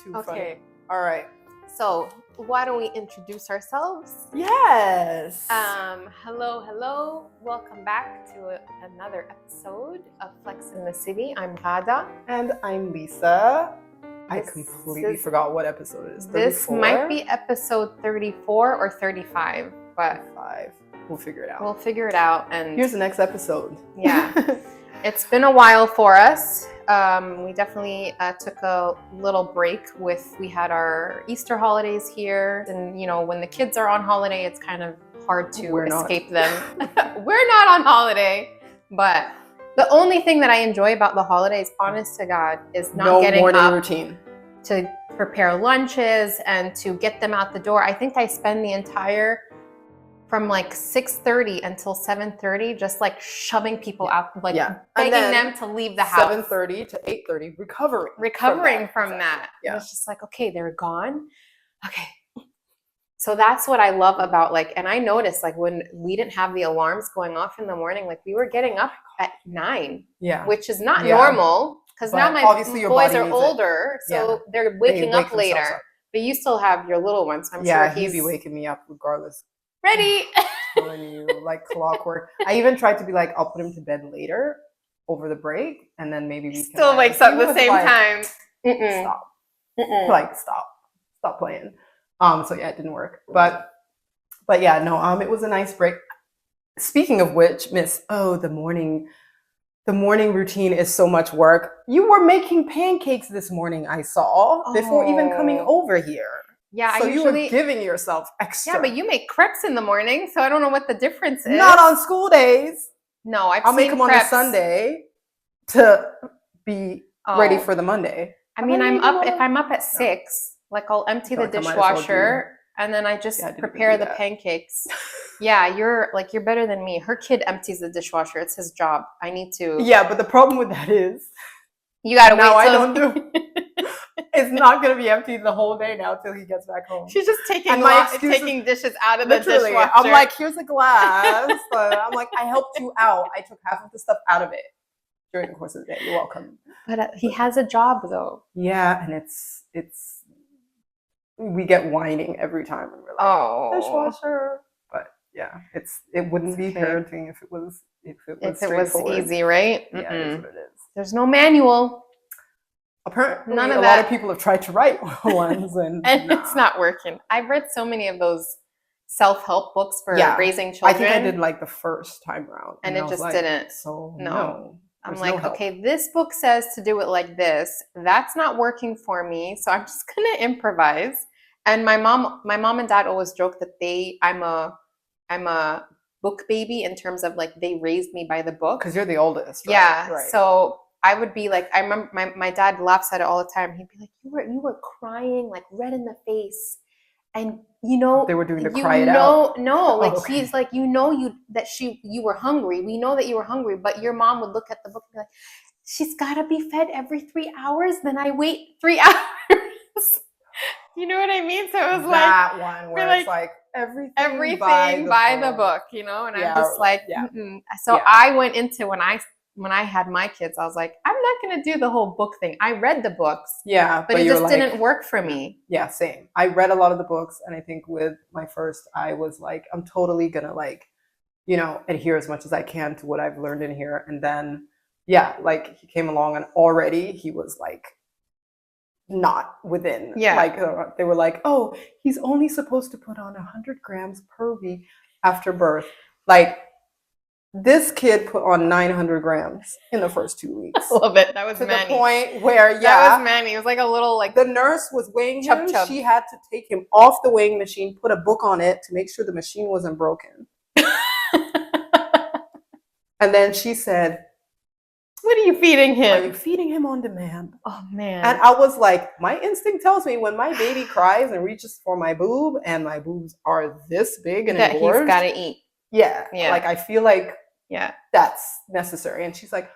Too Okay. funny. All right. So why don't we introduce ourselves? Yes. Hello. Welcome back to another episode of Flex in the City. I'm Ghada. And I'm Lisa. I This completely is- forgot what episode it is. This 34? might be episode 34 or 35, but 5. We'll figure it out. we'll figure it out. And Here's the next episode. Yeah. It's been a while for us. We definitely took a little break we had our Easter holidays here. And, when the kids are on holiday, it's kind of hard to escape them. We're not on holiday. But the only thing that I enjoy about the holidays, honest to God, is not getting morning up routine to prepare lunches and to get them out the door. I think I spend the entire from like 6:30 until 7:30, just like shoving people out, like begging them to leave the house. 7:30 to 8:30, recovering from that. Yeah. It's just like, okay, they're gone. Okay. So that's what I love about and I noticed when we didn't have the alarms going off in the morning, we were getting up at 9, which is not normal because now my boys are older, so they're waking up later. But you still have your little ones. I'm sure he'd be waking me up regardless. Ready. Telling you, like clockwork. I even tried to be like, I'll put him to bed later over the break, and then maybe we can still wakes up the same time. Stop. Stop playing. So yeah, it didn't work. But yeah, no. It was a nice break. Speaking of which, the morning routine is so much work. You were making pancakes this morning, I saw, before even coming over here. Yeah, so you were giving yourself extra. Yeah, but you make crepes in the morning, so I don't know what the difference is. Not on school days. No, I'll make them on a Sunday to be ready for the Monday. I mean, if I'm up at 6, I'll empty the dishwasher and then I just prepare the pancakes. Yeah, you're better than me. Her kid empties the dishwasher. It's his job. I need to. Yeah, but the problem with that is you gotta wait. I don't do. It's not going to be empty the whole day now till he gets back home. She's just taking dishes out of the dishwasher. I'm like, here's a glass. I'm like, I helped you out. I took half of the stuff out of it during the course of the day. You're welcome. But he has a job though. Yeah, and it's we get whining every time when we're like, dishwasher. But yeah, it wouldn't be parenting if it was easy, right? Yeah, that's what it is. There's no manual. Apparently, a lot of people have tried to write ones, and it's not working. I've read so many of those self-help books for raising children. I think I did the first time around, and it just didn't. So no. I'm like, okay, this book says to do it like this. That's not working for me, so I'm just gonna improvise. And my mom and dad always joke that I'm a book baby in terms of they raised me by the book because you're the oldest. Right? Yeah, right. So I would be I remember my dad laughs at it all the time. He'd be like, you were crying, red in the face. And they were doing the cry it out. No, he's like, you were hungry. We know that you were hungry, but your mom would look at the book and be like, she's gotta be fed every 3 hours, then I wait 3 hours. You know what I mean? So it was that one where it's everything by the book, and I'm just like, So I went into when I had my kids, I was like, I'm not going to do the whole book thing. I read the books. Yeah. But it just didn't work for me. Yeah, same. I read a lot of the books. And I think with my first, I was like, I'm totally going to adhere as much as I can to what I've learned in here. And then, he came along and already he was not within. Yeah. They were like, oh, he's only supposed to put on 100 grams per week after birth. This kid put on 900 grams in the first 2 weeks. I love it. That was to Manny. The point where, that was Manny. It was a little the nurse was weighing him. She had to take him off the weighing machine, put a book on it to make sure the machine wasn't broken. And then she said, what are you feeding him? Are you feeding him on demand? Oh, man. And I was like, my instinct tells me when my baby cries and reaches for my boob and my boobs are this big and that engorged, he's got to eat. Yeah. I feel that's necessary. And she's like,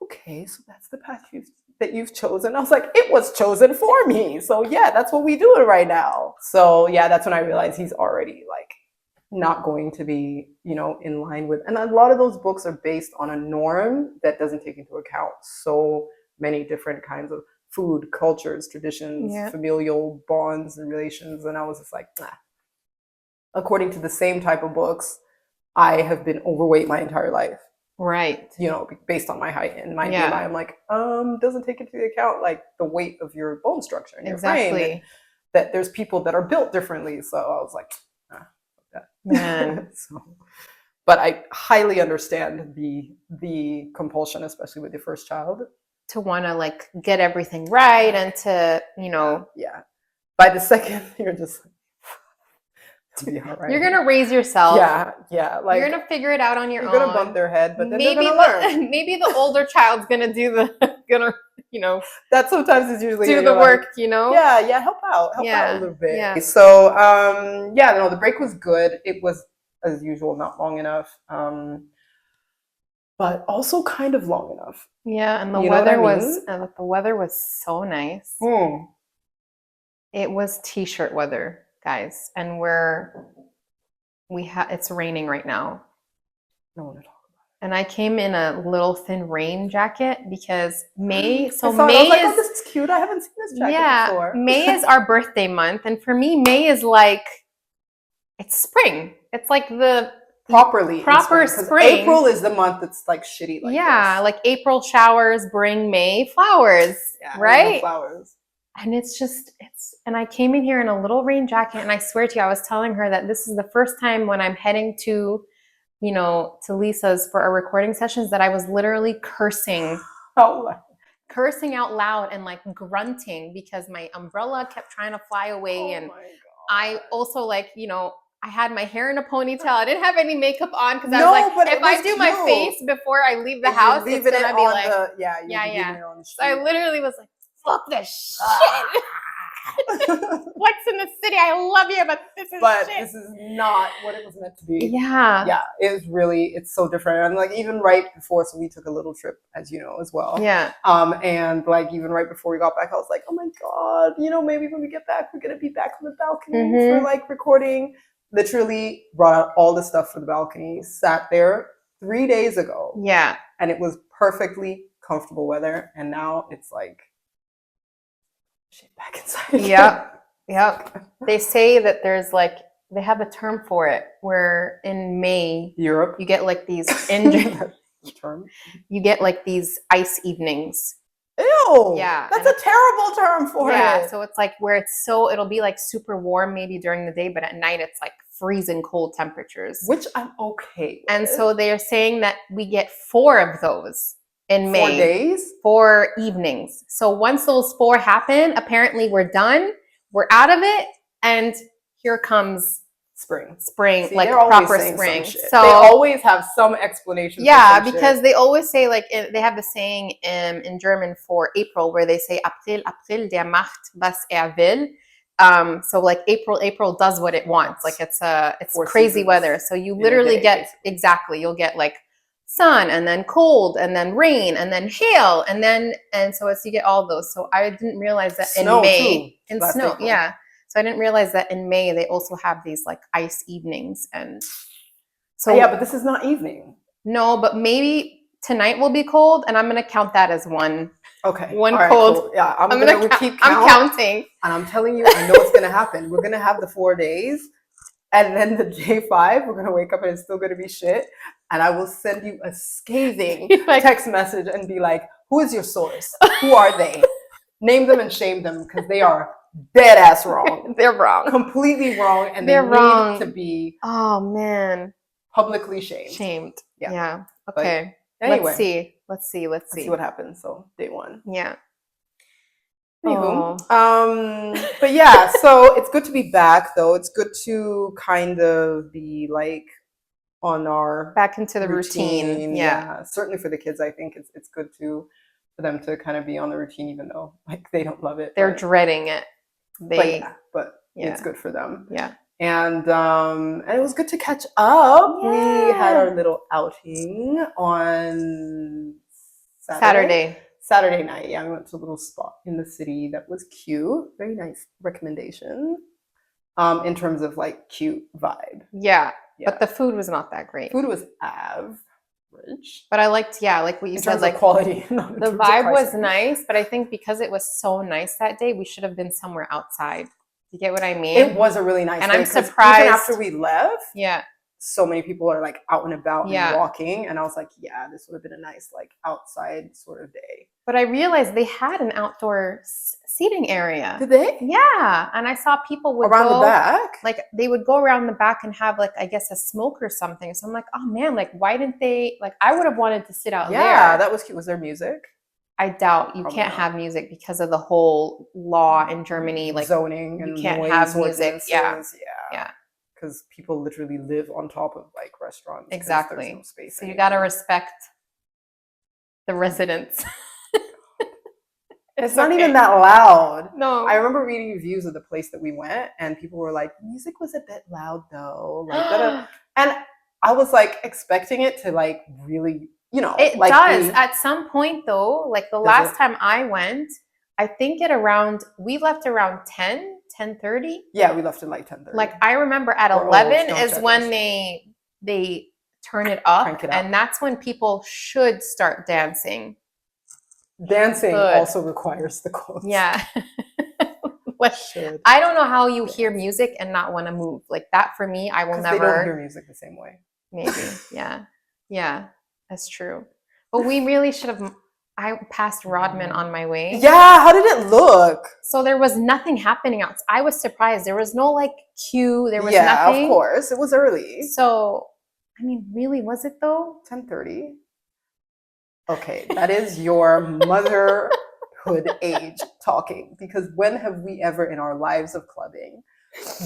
okay, so that's the path that you've chosen. I was like, it was chosen for me. So yeah, that's what we do right now. So yeah, that's when I realized he's already not going to be, in line with, and a lot of those books are based on a norm that doesn't take into account so many different kinds of food, cultures, traditions, Yeah. familial bonds and relations. And I was just like, nah. According to the same type of books, I have been overweight my entire life. Right. You know, based on my height and my Yeah. BMI. I'm like, doesn't take into account like the weight of your bone structure and your frame. Exactly. And that there's people that are built differently. So I was like, fuck that. Man. So, but I highly understand the compulsion, especially with your first child. To want to like get everything right and to, you know. Yeah. By the second, you're just like, it'll be all right. You're gonna raise yourself. Yeah. Like you're gonna figure it out on your own. You're gonna bump their head, but then maybe they're gonna learn. Maybe the older child's gonna do the you know, that sometimes is usually do the work, you know. Yeah, help out a little bit. Yeah. So no, the break was good. It was as usual not long enough, but also kind of long enough. Yeah, and the You weather know what I was mean? the weather was so nice. It was t-shirt weather, guys, and it's raining right now. No one to talk about. And I came in a little thin rain jacket because May. So I saw it, May I was like, is oh, this is cute. I haven't seen this jacket before. May is our birthday month, and for me, May is like it's spring. It's like the proper spring. April is the month that's like shitty. Like this. Like April showers bring May flowers, right? Flowers. And and I came in here in a little rain jacket, and I swear to you, I was telling her that this is the first time when I'm heading to, to Lisa's for our recording sessions that I was literally cursing out loud and like grunting because my umbrella kept trying to fly away. And I also I had my hair in a ponytail. I didn't have any makeup on because I was like, if I do my face before I leave the house, it's going to be like, So I literally was like, fuck this shit. What's in the city? I love you, but this is shit. This is not what it was meant to be. Yeah. It's so different. And like even right before, so we took a little trip, as you know, as well. Yeah. And like even right before we got back, I was like, oh my God, maybe when we get back, we're gonna be back on the balcony for like recording. Literally brought out all the stuff for the balcony, sat there 3 days ago. Yeah. And it was perfectly comfortable weather. And now it's like shit back inside. Yep. They say that there's they have a term for it where in May, Europe, you get like these you get like these ice evenings. Ew. Yeah. That's a terrible term for it. Yeah. So it's like where it'll be like super warm maybe during the day, but at night it's like freezing cold temperatures. Which I'm okay with. And so they're saying that we get 4 of those in May. 4 days? 4 evenings. So once those 4 happen, apparently we're done. We're out of it. And here comes spring. See, like proper spring. So they always have some explanation. Yeah, because they always say they have the saying in German for April where they say April, der macht was will. So like April does what it wants. Like it's crazy weather. So you literally you'll get like sun and then cold and then rain and then hail and so you get all those. So I didn't realize that in May snow. April. Yeah. So I didn't realize that in May they also have these like ice evenings. And so but this is not evening. No, but maybe tonight will be cold and I'm going to count that as one. Okay. One cold. Cool. Yeah, I'm counting. And I'm telling you, I know what's going to happen. We're going to have the 4 days. And then the day 5, we're going to wake up and it's still going to be shit. And I will send you a scathing text message and be like, who is your source? Who are they? Name them and shame them because they are dead ass wrong. They're wrong. Completely wrong. And they're wrong. Need to be publicly shamed. Yeah. Okay. But anyway. Let's see what happens. So day 1. Yeah. Anywho, but yeah, so it's good to be back though. It's good to kind of be like on our back into the routine. Yeah. Certainly for the kids, I think it's good for them to kind of be on the routine, even though like they don't love it. They're dreading it. But it's good for them. Yeah. And it was good to catch up. Yeah. We had our little outing on Saturday night. Yeah, we went to a little spot in the city that was cute. Very nice recommendation. In terms of like cute vibe. Yeah. But the food was not that great. Food was av. rich. But I liked, like what you In said, terms like of quality. Not in the terms of vibe was pricing. nice, but I think because it was so nice that day, we should have been somewhere outside. You get what I mean? It was a really nice And day. I'm 'Cause surprised. even after we left, Yeah. so many people are like out and about and Yeah. walking. And I was like, yeah, this would have been a nice like outside sort of day. But I realized they had an outdoor seating area. Did they? Yeah. And I saw people would Around go, the back? like they would go around the back and have like, I guess, a smoke or something. So I'm like, oh man, like why didn't they, like I would have wanted to sit out there. Yeah, that was cute. Was there music? I doubt you Probably can't not. have music because of the whole law in Germany. Like zoning and you can't noise have music. ordinances. Yeah. Yeah. Because people literally live on top of like restaurants. 'cause Exactly. There's no space So you anymore. got to respect the residents. It's not even that loud. No. I remember reading reviews of the place that we went, and people were like, "Music was a bit loud, though." Like, and I was like expecting it to like really, you know, It like does. At some point, though, like the Does last it? time I went, I think we left around 10:30. Yeah, we left at like 10:30. Like I remember at We're old, 11 don't is judge when us. they turn it up, Crank it up. and that's when people should start dancing. Dancing Good. also requires the clothes. Yeah. Like, Should. I don't know how you hear music and not want to move. Like that for me, I will Because never. they don't hear music the same way. Maybe. Yeah. Yeah. That's true. But we really should have. I passed Rodman on my way. Yeah, how did it look? So there was nothing happening outside. I was surprised. There was no like queue. There was Yeah, nothing. of course. It was early. So, I mean, really, was it though? 10:30. Okay, that is your motherhood age talking. Because when have we ever in our lives of clubbing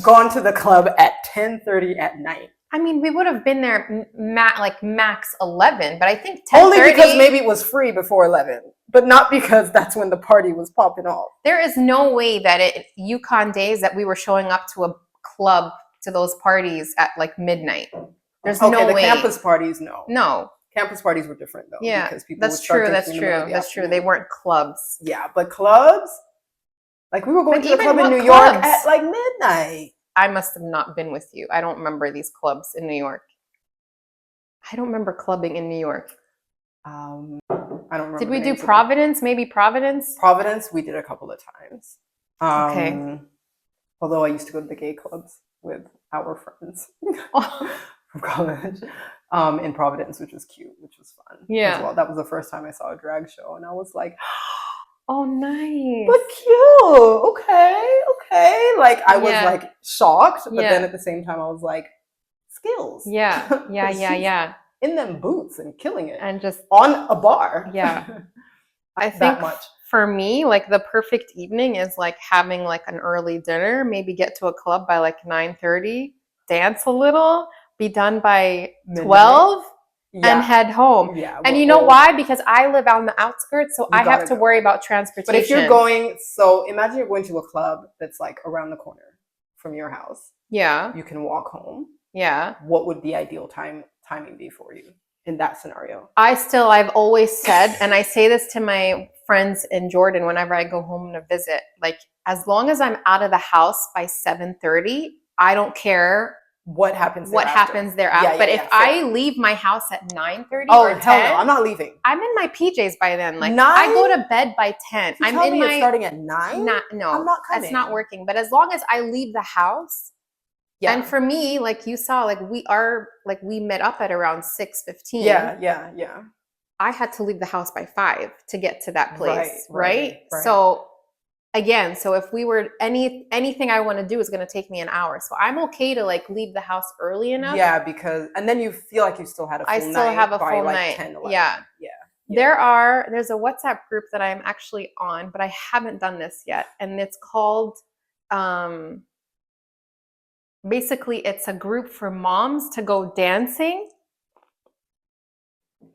gone to the club at 10:30 at night? I mean, we would have been there max 11, but I think 10:30. Only because maybe it was free before 11, but not because that's when the party was popping off. There is no way that Yukon days that we were showing up to a club to those parties at like midnight. There's no way. Okay, the campus parties, no. No. Campus parties were different though. Yeah, because people that's would start true. drinking That's in the middle of true. the That's true. afternoon. They weren't clubs. Yeah, but clubs, like we were going But to the even club in what New York clubs? at like midnight. I must have not been with you. I don't remember these clubs in New York. I don't remember clubbing in New York. I don't remember. Did we the do names of them. Providence? Maybe Providence? Providence, we did a couple of times. Okay. Although I used to go to the gay clubs with our friends from college in Providence, which was cute, which was fun. Yeah. As well. That was the first time I saw a drag show, and I was like, oh, nice. but cute. Okay. Like I was Yeah. like shocked, but Yeah. then at the same time I was like, skills. Yeah. In them boots and killing it. And just on a bar. Yeah. I That think much. for me, like the perfect evening is like having like an early dinner, maybe get to a club by like 9:30, dance a little, be done by 12, Yeah. and head home. Yeah. And we're you know old. why? Because I live on the outskirts, so You I have gotta to go. worry about transportation. But if you're going, so imagine you're going to a club that's like around the corner from your house. Yeah. You can walk home. Yeah. What would the ideal timing be for you in that scenario? I've always said, and I say this to my friends in Jordan whenever I go home to visit, like as long as I'm out of the house by 7:30, I don't care what happens thereafter. Yeah, but if fair. I leave my house at 9:30 oh or hell 10, no, I'm not leaving. I'm in my PJs by then. Like 9? I go to bed by 10. You I'm tell in me my it's starting at 9? no, I'm not that's not coming. working. But as long as I leave the house, Yeah. and for me, like you saw, like we met up at around 6:15. Yeah. I had to leave the house by 5 to get to that place, Right. So again, so if we were anything I want to do is going to take me an hour. So I'm okay to like leave the house early enough. Yeah, because and then you feel like you still had a full night. I still have a by full like night. 10, 11. Yeah. Yeah. There's a WhatsApp group that I'm actually on, but I haven't done this yet, and it's called basically it's a group for moms to go dancing.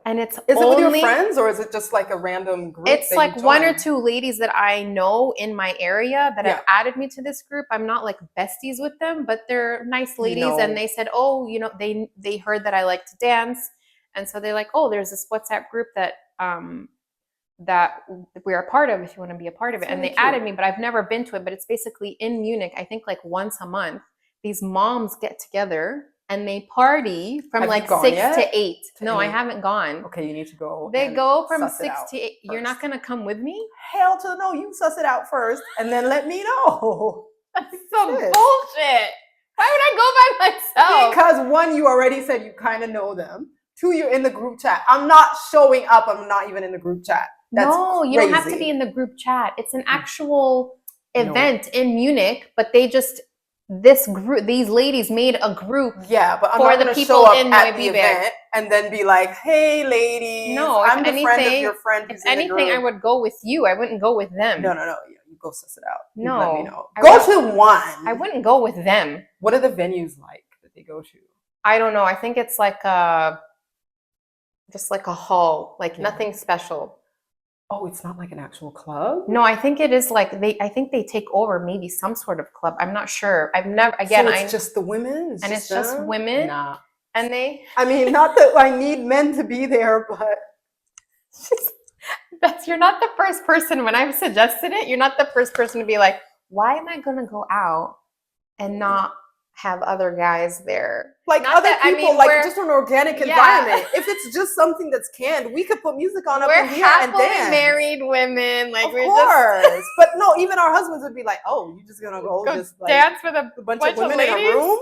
And is it with your friends or is it just like a random group? It's like one or two ladies that I know in my area that have added me to this group. I'm not like besties with them, but they're nice ladies. And they said, oh, they heard that I like to dance. And so they're like, oh, there's this WhatsApp group that we're a part of if you want to be a part of it. And they added me, but I've never been to it. But it's basically in Munich, I think like once a month, these moms get together and they party from Have you like gone 6 yet? to 8. To No, I any- haven't gone. Okay, you need to go. They and go from suss it 6 out to 8. You're not first. going to come with me? Hell to no, you suss it out first and then let me know. That's some Sis. bullshit. Why would I go by myself? Because one, you already said you kind of know them. Two, you're in the group chat. I'm not showing up. I'm not even in the group chat. That's no, you don't have to crazy. be in the group chat. It's an actual No. event in Munich, but they just these ladies made a group. Yeah, but I'm for not the going to people show up in at the Neubiberg. event and then be like, "Hey, ladies, No, if I'm the friend of anything- your friend who's If in the anything, group." I would go with you. I wouldn't go with them. No. You go suss it out. You No, let me know. I Go wouldn't- to one. I wouldn't go with them. What are the venues like that they go to? I don't know. I think it's like just like a hall, like Yeah. nothing special. Oh, it's not like an actual club? No, I think it is like I think they take over maybe some sort of club. I'm not sure. I've never, again, so it's just the women? and it's just them? women? Nah. and they, I mean, not that I need men to be there, but you're not the first person, when I've suggested it, you're not the first person to be like, why am I going to go out and not have other guys there? like Not other that- I people, mean, like we're- just an organic Yeah. environment. If it's just something that's canned, we could put music on up We're in here and happily dance. married women. Like Of we're course. But no, even our husbands would be like, "Oh, you're just gonna go, just just like dance with a a bunch bunch of of women in a ladies? room?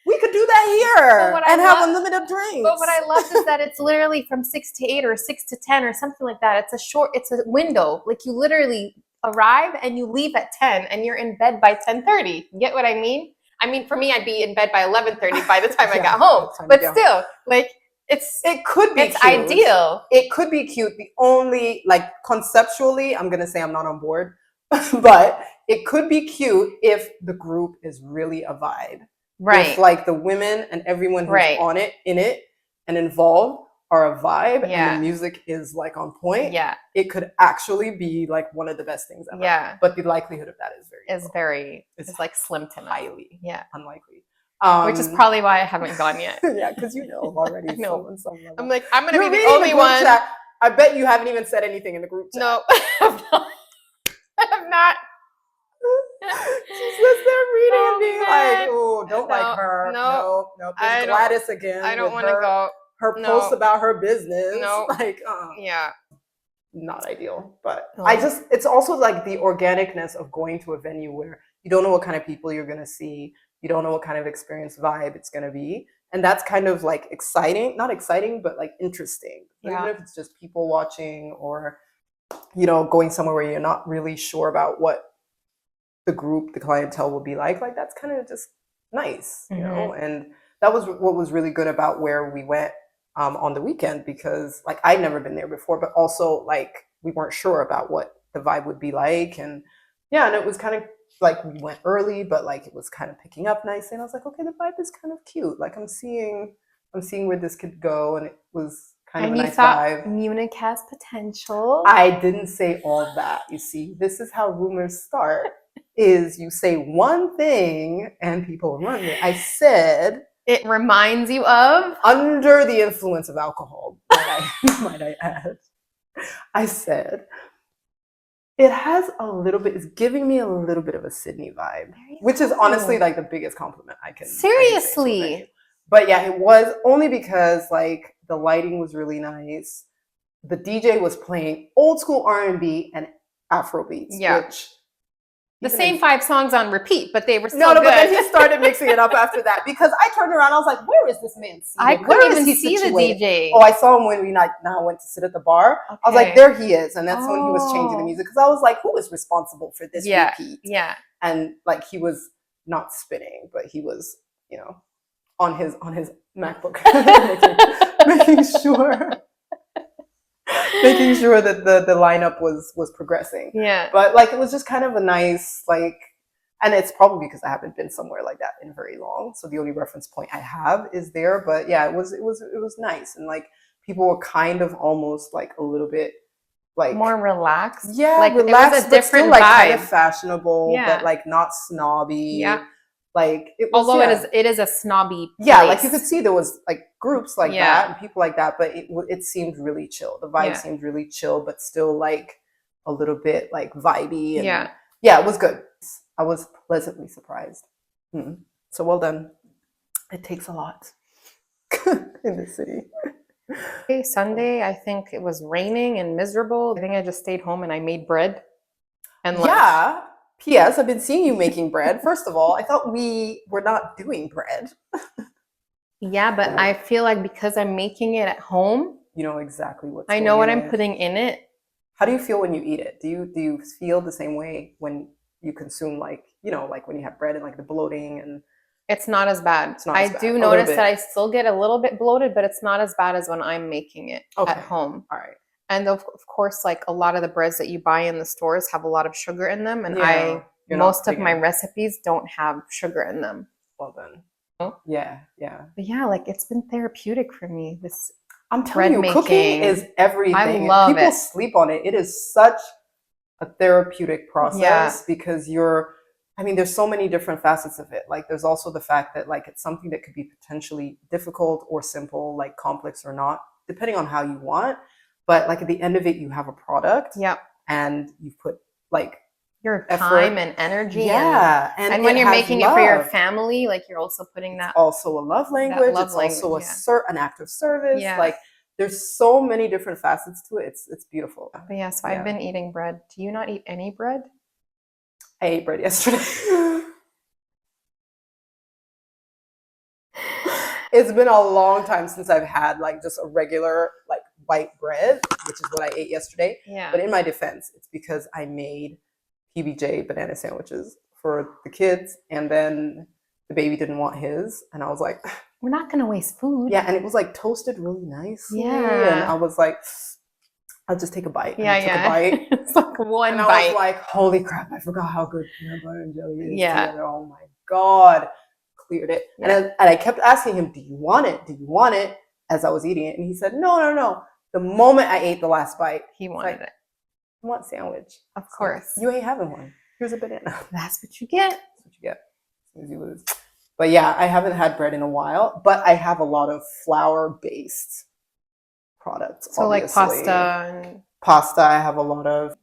We could do that here But what I and have love- unlimited drinks." But what I love is that it's literally from 6 to 8 or 6 to 10 or something like that. It's a window. Like you literally arrive and you leave at 10 and you're in bed by 10:30. You get what I mean? I mean, for me, I'd be in bed by 11:30 by the time I Yeah, got home. by the time But you get still, like it could be it's cute. ideal. It could be cute. The only, like, conceptually, I'm gonna say I'm not on board, but it could be cute if the group is really a vibe. Right. If like the women and everyone who's Right. on it, in it, and involved are a vibe, Yeah. and the music is like on point, Yeah. it could actually be like one of the best things ever. Yeah. But the likelihood of that is very It's It's like slim to none. highly Yeah. unlikely. Which is probably why I haven't gone yet. yeah, because you know already. I know. On some level. I'm like, I'm gonna You're be the reading only group one. chat. I bet you haven't even said anything in the group chat. No, I have not. She's just there reading Oh, and being man. like, "Oh, don't No, like her. no. No. I There's don't- Gladys again. I don't with want to her- go. Her No. posts about her business. No. Like, Yeah. not ideal. But No. it's also like the organicness of going to a venue where you don't know what kind of people you're gonna see. You don't know what kind of experience vibe it's gonna be. And that's kind of like exciting, not exciting, but like interesting. Yeah. Even if it's just people watching or, going somewhere where you're not really sure about what the group, the clientele will be like that's kind of just nice, And that was what was really good about where we went on the weekend, because like I'd never been there before, but also like we weren't sure about what the vibe would be like. And yeah, and it was kind of like we went early, but like it was kind of picking up nicely. And I was like, okay, the vibe is kind of cute. Like I'm seeing where this could go. And it was kind of And a you nice thought vibe. Munich has potential. I didn't say all that. You see, this is how rumors start. Is you say one thing and people run with it. I said It reminds you of. under the influence of alcohol, might I add. I said it has a little bit. It's giving me a little bit of a Sydney vibe, which is honestly like the biggest compliment I can. Seriously. But yeah, it was only because like the lighting was really nice. The DJ was playing old school R&B and Afro beats, Yeah. which The same 5 songs on repeat, but they were still no, good. but then he started mixing it up after that, because I turned around, I was like, where is this man seated? I Where couldn't is even he see situated? the DJ. Oh, I saw him when we now went to sit at the bar. I was like, Okay. there he is. And that's when he was changing the Oh. music, because I was like, who is responsible for this repeat? Yeah. And like he was not spinning, but he was, on his MacBook making sure that the lineup was progressing. Yeah. But like it was just kind of a nice like, and it's probably because I haven't been somewhere like that in very long, so the only reference point I have is there. But yeah, it was nice, and like people were kind of almost like a little bit like More relaxed. yeah, like relaxed, it was a but different still like vibe. kind of fashionable, Yeah. but like not snobby. Yeah. Like it was, Although yeah. it is a snobby place. Yeah, like you could see there was like groups like Yeah. that and people like that, but it seemed really chill. The vibe Yeah. seemed really chill, but still like a little bit like vibey. And Yeah. it was good. I was pleasantly surprised. So well done. It takes a lot in the city. Okay, Sunday, I think it was raining and miserable. I think I just stayed home and I made bread. And like, Yeah. P.S. I've been seeing you making bread. First of all, I thought we were not doing bread. yeah, but I feel like because I'm making it at home, You know exactly what's I going know what in I'm it. putting in it. How do you feel when you eat it? Do you feel the same way when you consume, like, you know, like when you have bread and like the bloating? And It's not as bad. it's not I as bad. do A little notice bit. that I still get a little bit bloated, but it's not as bad as when I'm making it at Okay. home. All right. And of course, like a lot of the breads that you buy in the stores have a lot of sugar in them, and Yeah. You're not most of putting my in. recipes don't have sugar in them. Well then. Oh. Yeah. Yeah. But yeah, like it's been therapeutic for me. This I'm telling bread you, cooking making. is everything. I And love people it. sleep on it. It is such a therapeutic process Yeah. because I mean, there's so many different facets of it. Like there's also the fact that like it's something that could be potentially difficult or simple, like complex or not, depending on how you want. But like at the end of it, you have a product. Yep. And you've put like Your effort. time and energy. Yeah. And when you're making it for your family, like you're also putting that. It's also a love language. Love It's language, also an act of service. Yeah. Like there's so many different facets to it. It's beautiful. But yeah, so I've been eating bread. Do you not eat any bread? I ate bread yesterday. It's been a long time since I've had like just a regular like white bread, which is what I ate yesterday. Yeah. But in my defense, it's because I made PBJ banana sandwiches for the kids, and then the baby didn't want his, and I was like, we're not gonna waste food. Yeah, and it was like toasted really nicely. Yeah. And I was like, I'll just take a bite. Yeah, and I took a bite. It's like one and I bite. was like, holy crap, I forgot how good peanut butter and jelly is Yeah. together. Oh my God. Cleared it. Yeah. And I kept asking him, do you want it? Do you want it? As I was eating it. And he said, no. The moment I ate the last bite, He wanted it. I want sandwich. Of course. You ain't having one. Here's a banana. That's what you get. That's what you get as soon as you lose. But yeah, I haven't had bread in a while, but I have a lot of flour-based products. So obviously. like pasta and pasta I have a lot of,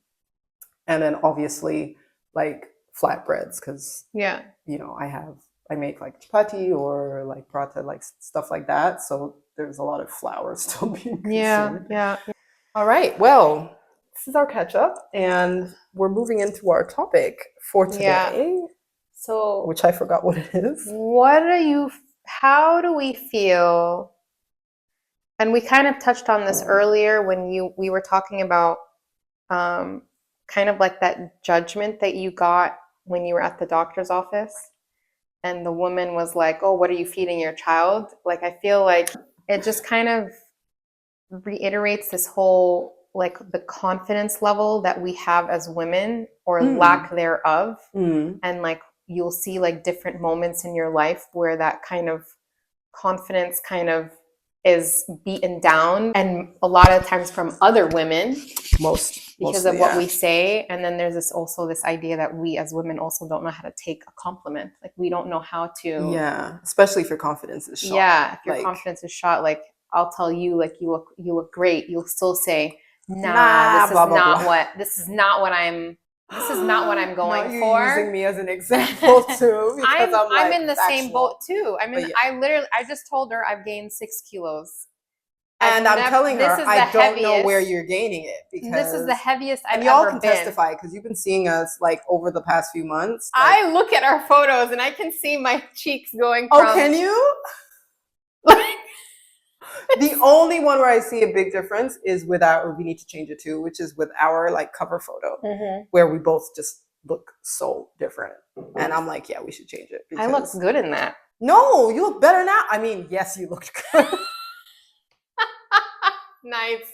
and then obviously like flatbreads, because you know I make like chapati or like paratha, like stuff like that, so there's a lot of flour still being consumed. Yeah. All right, well, this is our catch up, and we're moving into our topic for today, so which I forgot what it is. How do we feel? And we kind of touched on this earlier when we were talking about kind of like that judgment that you got when you were at the doctor's office, and the woman was like, oh, what are you feeding your child? Like, I feel like it just kind of reiterates this whole, like, the confidence level that we have as women, or lack thereof. And like, you'll see like different moments in your life where that kind of confidence kind of is beaten down, and a lot of times from other women, because of what we say. And then there's this idea that we as women also don't know how to take a compliment. Like, we don't know how to, especially if your confidence is shot. If your confidence is shot, like, I'll tell you, like, you look great, you'll still say, nah, this is not what I'm going for. Using me as an example too, because I'm in the same boat too. I mean, I just told her I've gained 6 kilos. And I'm telling her, I don't know where you're gaining it, because this is the heaviest I've ever been. And y'all can testify, because you've been seeing us like over the past few months. Like, I look at our photos and I can see my cheeks going from... Oh, can you? The only one where I see a big difference is with we need to change it too, which is with our like cover photo, where we both just look so different. And I'm like, yeah, we should change it. I look good in that. No, you look better now. I mean, yes, you looked good. Nice.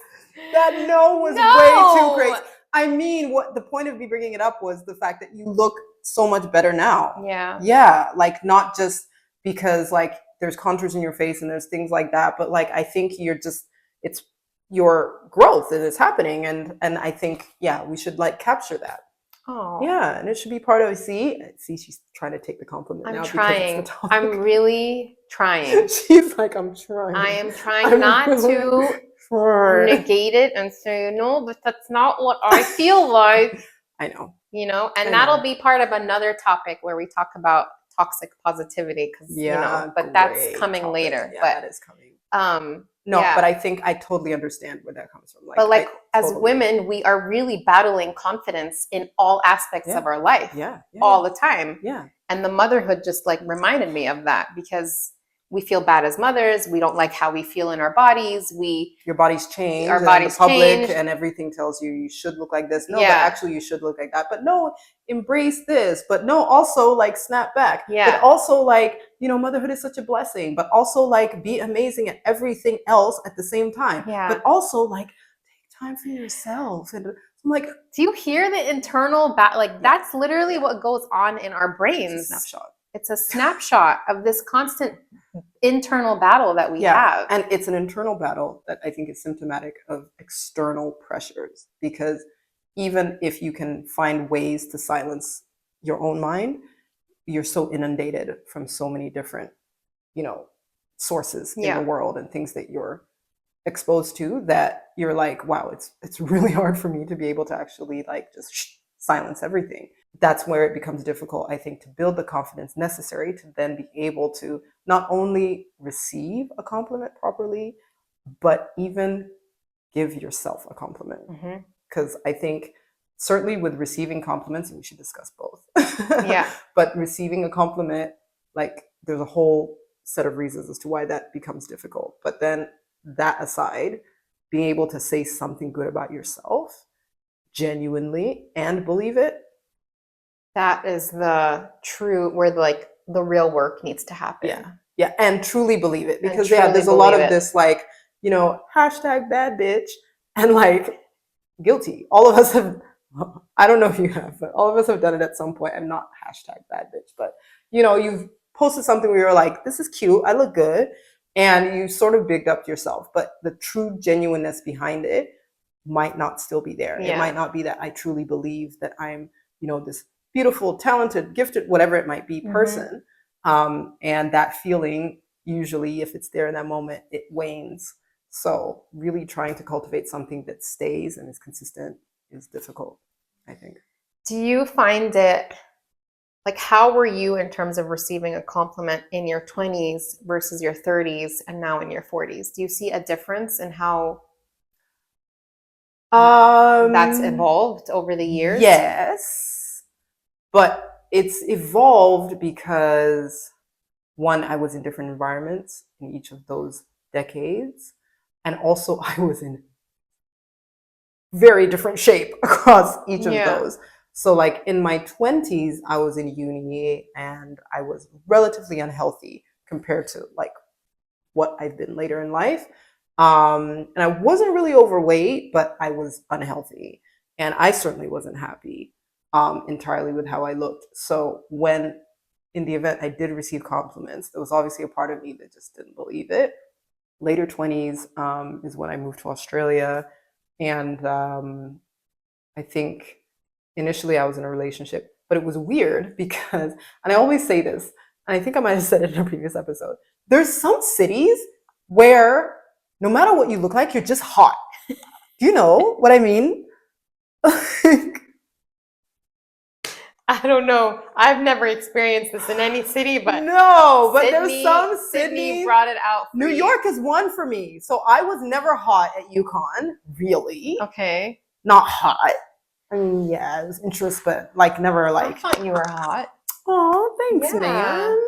That was way too crazy. I mean, what the point of me bringing it up was the fact that you look so much better now. Yeah, like not just because like there's contours in your face and there's things like that, but like I think it's your growth that is happening, and I think we should like capture that. Oh yeah, and it should be part of see she's trying to take the compliment. I'm trying. I'm really trying. She's like, I'm trying. I am trying not to negate it and say, no, but that's not what I feel like. I know. And that'll be part of another topic where we talk about toxic positivity, because Yeah, but that's great coming topic. later. Yeah, But that is coming. No, yeah. but I think I totally understand where that comes from. But like as totally. women, we are really battling confidence in all aspects of our life all the time. Yeah. And the motherhood just like reminded me of that, because we feel bad as mothers. We don't like how we feel in our bodies. Your body's changed. Our bodies and the public change. and everything tells you you should look like this. No, Yeah. but actually you should look like that. But no, embrace this. But no, also like snap back. Yeah. But also like, motherhood is such a blessing. But also like be amazing at everything else at the same time. Yeah. But also like take time for yourself. And I'm like, do you hear the internal like that's literally what goes on in our brains. It's a snapshot. It's a snapshot of this constant internal battle that we have. And it's an internal battle that I think is symptomatic of external pressures, because even if you can find ways to silence your own mind, you're so inundated from so many different, sources in the world and things that you're exposed to, that you're like, wow, it's really hard for me to be able to actually like just silence everything. That's where it becomes difficult, I think, to build the confidence necessary to then be able to not only receive a compliment properly, but even give yourself a compliment. Because I think certainly with receiving compliments, and we should discuss both. But receiving a compliment, like there's a whole set of reasons as to why that becomes difficult. But then that aside, being able to say something good about yourself genuinely and believe it, that is the true, where like the real work needs to happen. Yeah, and truly believe it, because there's a lot of this like, hashtag bad bitch and like guilty. All of us have, I don't know if you have, but all of us have done it at some point. I'm not hashtag bad bitch, but you've posted something where you're like, this is cute, I look good, and you sort of bigged up yourself, but the true genuineness behind it might not still be there. It might not be that I truly believe that I'm, this beautiful, talented, gifted, whatever it might be person. And that feeling, usually if it's there in that moment, it wanes. So really trying to cultivate something that stays and is consistent is difficult, I think. Do you find it, like, how were you in terms of receiving a compliment in your 20s versus your 30s and now in your 40s? Do you see a difference in how that's evolved over the years? Yes, but it's evolved because, one, I was in different environments in each of those decades, and also I was in very different shape across each of those. So like in my 20s, I was in uni and I was relatively unhealthy compared to like what I've been later in life. And I wasn't really overweight, but I was unhealthy. And I certainly wasn't happy entirely with how I looked. So when in the event I did receive compliments, there was obviously a part of me that just didn't believe it. Later 20s is when I moved to Australia. And I think initially I was in a relationship, but it was weird because, and I always say this, and I think I might have said it in a previous episode, there's some cities where no matter what you look like, you're just hot. Do you know what I mean? I don't know. I've never experienced this in any city, but no, but there's some Sydney brought it out. New York is one for me. So I was never hot at UConn, really. Okay. Not hot. I mean, yeah, it was interest, but like never like. I thought you were hot. Oh, thanks, man.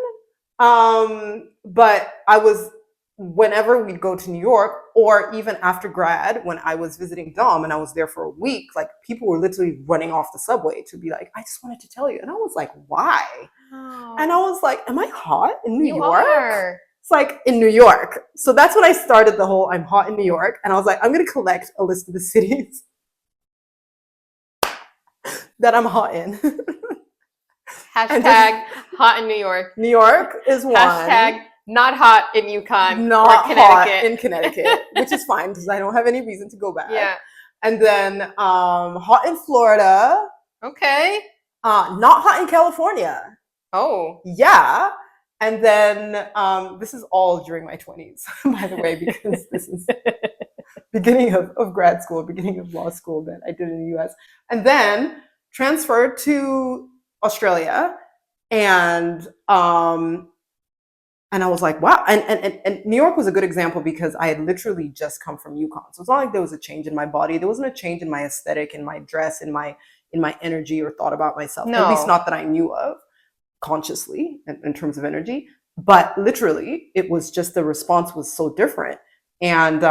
But I was, whenever we'd go to New York, or even after grad, when I was visiting Dom and I was there for a week, like people were literally running off the subway to be like, I just wanted to tell you. And I was like, why? Oh. And I was like, am I hot in New York? Are. It's like in New York. So that's when I started the whole I'm hot in New York. And I was like, I'm going to collect a list of the cities that I'm hot in. Hashtag hot in New York. New York is one. Hashtag not hot in UConn. Not hot in Connecticut, which is fine because I don't have any reason to go back. Yeah. And then hot in Florida. Okay. Not hot in California. Oh. Yeah. And then this is all during my 20s, by the way, because this is beginning of grad school, beginning of law school that I did in the US. And then transferred to Australia And and I was like, wow. And New York was a good example because I had literally just come from UConn. So it's not like there was a change in my body. There wasn't a change in my aesthetic, in my dress, in my energy or thought about myself. No. At least not that I knew of consciously in terms of energy. But literally, it was just the response was so different. And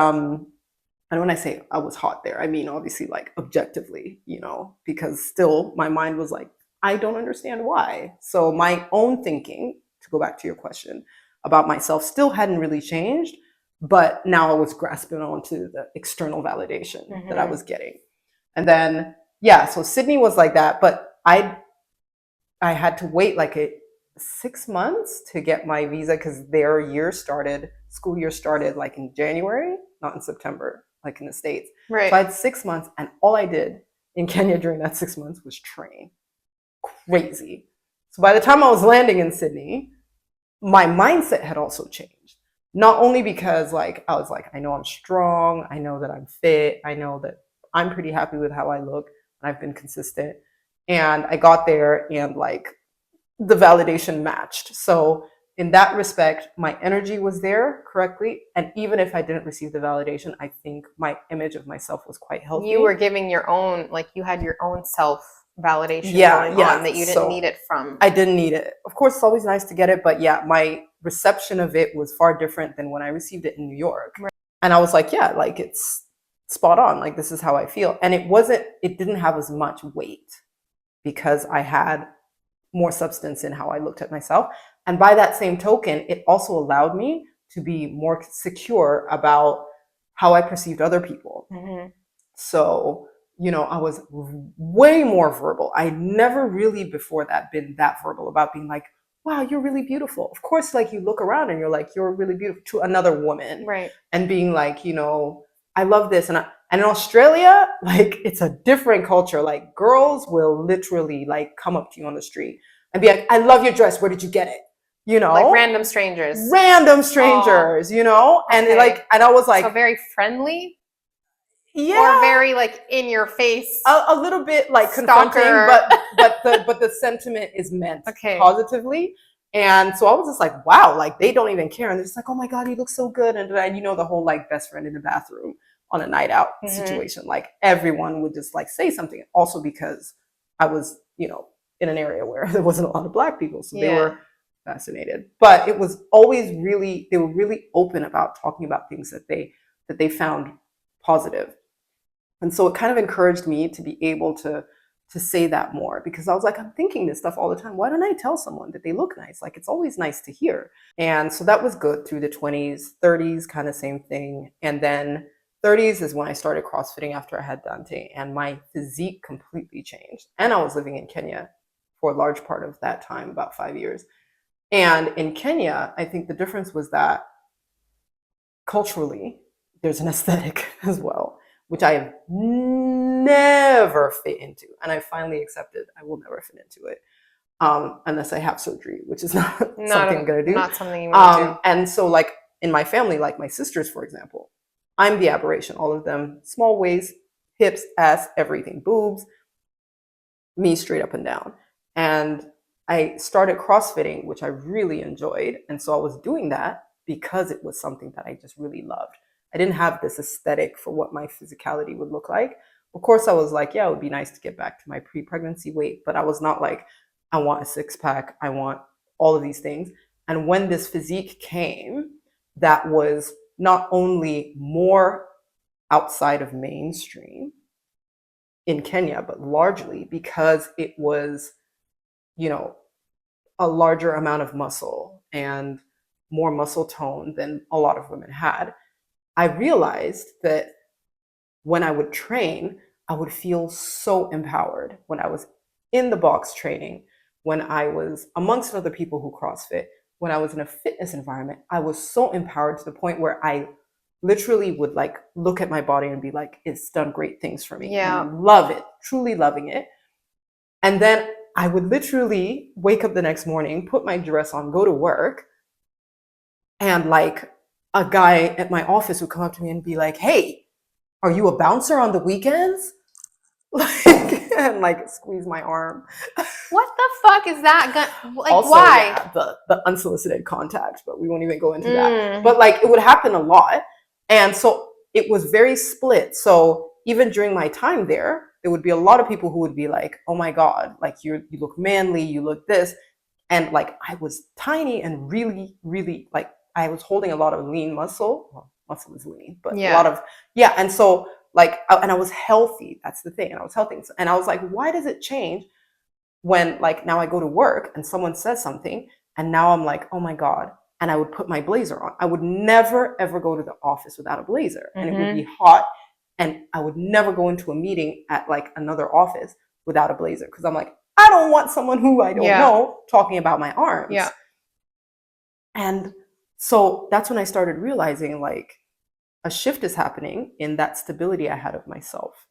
when I say I was hot there, I mean obviously like objectively, you know, because still my mind was like, I don't understand why. So my own thinking, to go back to your question about myself, still hadn't really changed, but now I was grasping onto the external validation that I was getting. And then yeah, so Sydney was like that, but I had to wait like 6 months to get my visa because their school year started like in January, not in September, like in the States. Right. So I had 6 months, and all I did in Kenya during that 6 months was train. Crazy. So by the time I was landing in Sydney, my mindset had also changed. Not only because like I was like, I know I'm strong, I know that I'm fit, I know that I'm pretty happy with how I look, and I've been consistent. And I got there and like the validation matched. So in that respect, my energy was there correctly. And even if I didn't receive the validation, I think my image of myself was quite healthy. You were giving your own, like you had your own self validation going on that you didn't need it from. I didn't need it. Of course, it's always nice to get it, but yeah, my reception of it was far different than when I received it in New York. Right. And I was like, yeah, like it's spot on. Like this is how I feel. And it didn't have as much weight because I had more substance in how I looked at myself. And by that same token, it also allowed me to be more secure about how I perceived other people. So, you know, I was way more verbal. I never really before that been that verbal about being like, wow, you're really beautiful. Of course, like you look around and you're like, you're really beautiful to another woman. Right. And being like, you know, I love this. And in Australia, like it's a different culture. Like girls will literally like come up to you on the street and be like, I love your dress. Where did you get it? You know, like random strangers, you know, and like, and I was like, so very friendly. Yeah. Or very like in your face. A little bit like confronting, but the sentiment is meant positively. And so I was just like, wow, like they don't even care. And they're just like, oh my God, you look so good. And you know, the whole like best friend in the bathroom on a night out situation. Like everyone would just like say something. Also because I was, you know, in an area where there wasn't a lot of Black people. So they were fascinated. But it was always really, they were really open about talking about things that they found positive. And so it kind of encouraged me to be able to say that more because I was like, I'm thinking this stuff all the time. Why don't I tell someone that they look nice? Like, it's always nice to hear. And so that was good through the 20s, 30s, kind of same thing. And then 30s is when I started CrossFitting after I had Dante, and my physique completely changed. And I was living in Kenya for a large part of that time, about 5 years. And in Kenya, I think the difference was that culturally, there's an aesthetic as well, which I have never fit into. And I finally accepted I will never fit into it unless I have surgery, which is not something I'm going to do. Not something you want to do. And so like in my family, like my sisters, for example, I'm the aberration. All of them, small waist, hips, ass, everything, boobs, me straight up and down. And I started CrossFitting, which I really enjoyed. And so I was doing that because it was something that I just really loved. I didn't have this aesthetic for what my physicality would look like. Of course, I was like, yeah, it would be nice to get back to my pre-pregnancy weight, but I was not like, I want a six-pack, I want all of these things. And when this physique came, that was not only more outside of mainstream in Kenya, but largely because it was, you know, a larger amount of muscle and more muscle tone than a lot of women had. I realized that when I would train, I would feel so empowered when I was in the box training, when I was amongst other people who CrossFit, when I was in a fitness environment. I was so empowered to the point where I literally would like look at my body and be like, it's done great things for me. Yeah. And love it, truly loving it. And then I would literally wake up the next morning, put my dress on, go to work, and like a guy at my office would come up to me and be like, hey, are you a bouncer on the weekends? like, and like squeeze my arm. What the fuck is that? Like, Also, why? yeah, the unsolicited contact, but we won't even go into that. But like, it would happen a lot, and so it was very split. So even during my time there would be a lot of people who would be like, "Oh my God, like you look manly, you look this," and like I was tiny and really, really like I was holding a lot of lean muscle. Well, muscle is lean, but a lot Yeah. of yeah. And so like, and I was healthy. That's the thing, and I was healthy, and I was like, why does it change when like now I go to work and someone says something and now I'm like, oh my God. And I would put my blazer on. I would never ever go to the office without a blazer. And it would be hot. And I would never go into a meeting at like another office without a blazer. Cause I'm like, I don't want someone who I don't know talking about my arms. Yeah. And so that's when I started realizing like a shift is happening in that stability I had of myself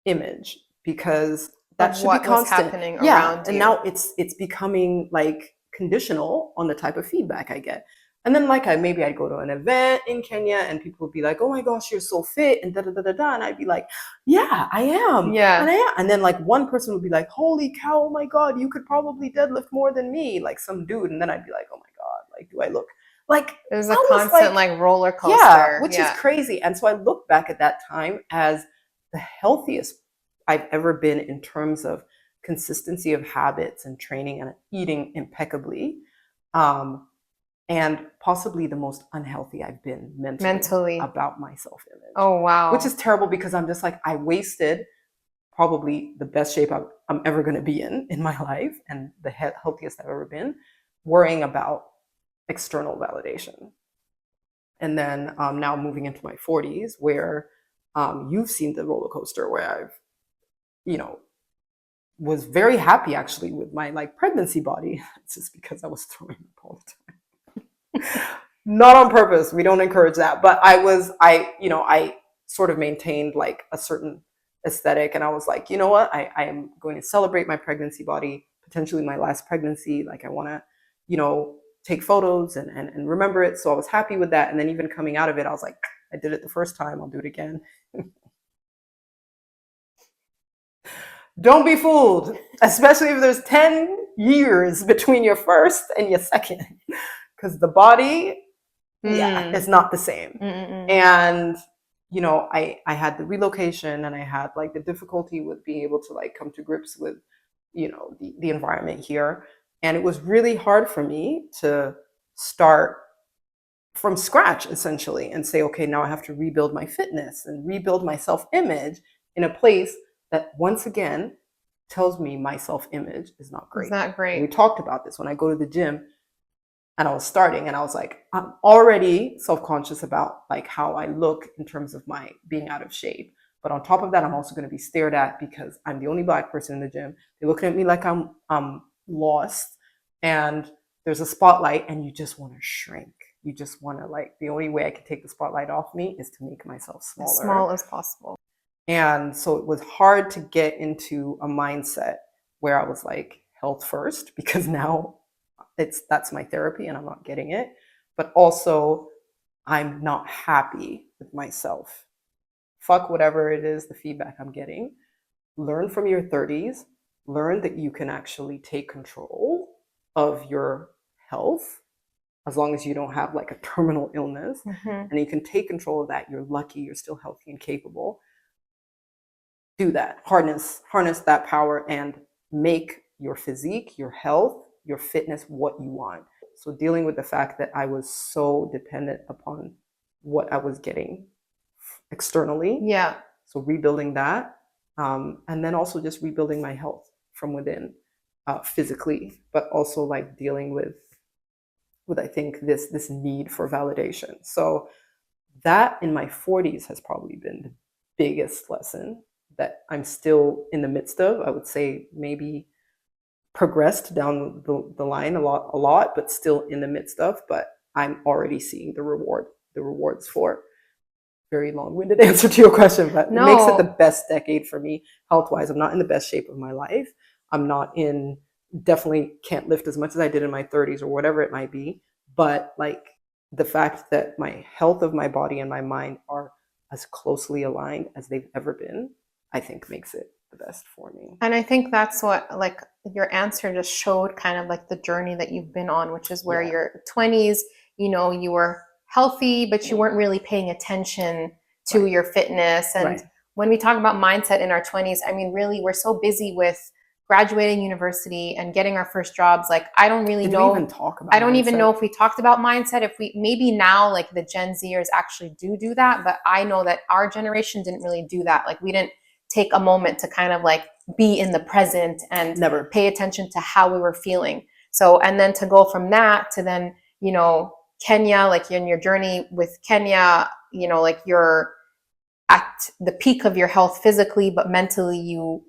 image, because that should be What was constant. happening Yeah, around and you. now it's becoming like conditional on the type of feedback I get. And then like maybe I'd go to an event in Kenya and people would be like, "Oh my gosh, you're so fit," and da da da da da, and I'd be like, "Yeah, I am." Yeah. And I am. And then like one person would be like, "Holy cow, oh my God, you could probably deadlift more than me," like some dude, and then I'd be like, "Oh my God, like do I look like?" It was a almost constant like roller coaster. yeah, which is crazy. And so I look back at that time as the healthiest I've ever been in terms of consistency of habits and training and eating impeccably. And possibly the most unhealthy I've been mentally. About my self image. Oh, wow. Which is terrible because I'm just like, I wasted probably the best shape I'm ever going to be in my life and the healthiest I've ever been, worrying about external validation. And then now moving into my 40s, where you've seen the roller coaster where I've, was very happy actually with my like pregnancy body. It's just because I was throwing up all the time. Not on purpose. We don't encourage that. But I sort of maintained like a certain aesthetic, and I was like, you know what? I am going to celebrate my pregnancy body, potentially my last pregnancy. Like I want to, take photos and remember it. So I was happy with that. And then even coming out of it, I was like, I did it the first time, I'll do it again. Don't be fooled, especially if there's 10 years between your first and your second, because the body, is not the same. And, I had the relocation and I had like the difficulty with being able to like come to grips with, the environment here. And it was really hard for me to start from scratch essentially and say, okay, now I have to rebuild my fitness and rebuild my self-image in a place that once again tells me my self-image is not great. It's not great. And we talked about this when I go to the gym and I was starting and I was like, I'm already self-conscious about like how I look in terms of my being out of shape. But on top of that, I'm also going to be stared at because I'm the only Black person in the gym. They're looking at me like I'm lost, and there's a spotlight and you just want to shrink. You just want to like, the only way I can take the spotlight off me is to make myself smaller. As small as possible. And so it was hard to get into a mindset where I was like health first, because now that's my therapy and I'm not getting it. But also I'm not happy with myself. Fuck whatever it is, the feedback I'm getting. Learn from your 30s. Learn that you can actually take control of your health as long as you don't have like a terminal illness. And you can take control of that. You're lucky, you're still healthy and capable. Do that. Harness that power and make your physique, your health, your fitness what you want. So dealing with the fact that I was so dependent upon what I was getting externally. Yeah. So rebuilding that. And then also just rebuilding my health from within, physically, but also like dealing with I think this need for validation. So that in my 40s has probably been the biggest lesson that I'm still in the midst of. I would say maybe progressed down the line a lot, but still in the midst of. But I'm already seeing the rewards for. Very long-winded answer to your question, but it makes it the best decade for me health-wise. I'm not in the best shape of my life. I'm not definitely can't lift as much as I did in my 30s or whatever it might be. But like the fact that my health of my body and my mind are as closely aligned as they've ever been I think makes it the best for me. And I think that's what, like, your answer just showed kind of like the journey that you've been on, which is where your 20s, you know, you were healthy, but you weren't really paying attention to your fitness. And when we talk about mindset in our 20s, I mean, really, we're so busy with graduating university and getting our first jobs. Like, I don't really know. We even talk about I don't even mindset? know if we talked about mindset. If we, maybe now, like the Gen Zers actually do that. But I know that our generation didn't really do that. Like, we didn't take a moment to kind of like be in the present and Never pay attention to how we were feeling. So, and then to go from that to then, you know, Kenya, like in your journey with Kenya, you know, like you're at the peak of your health physically, but mentally you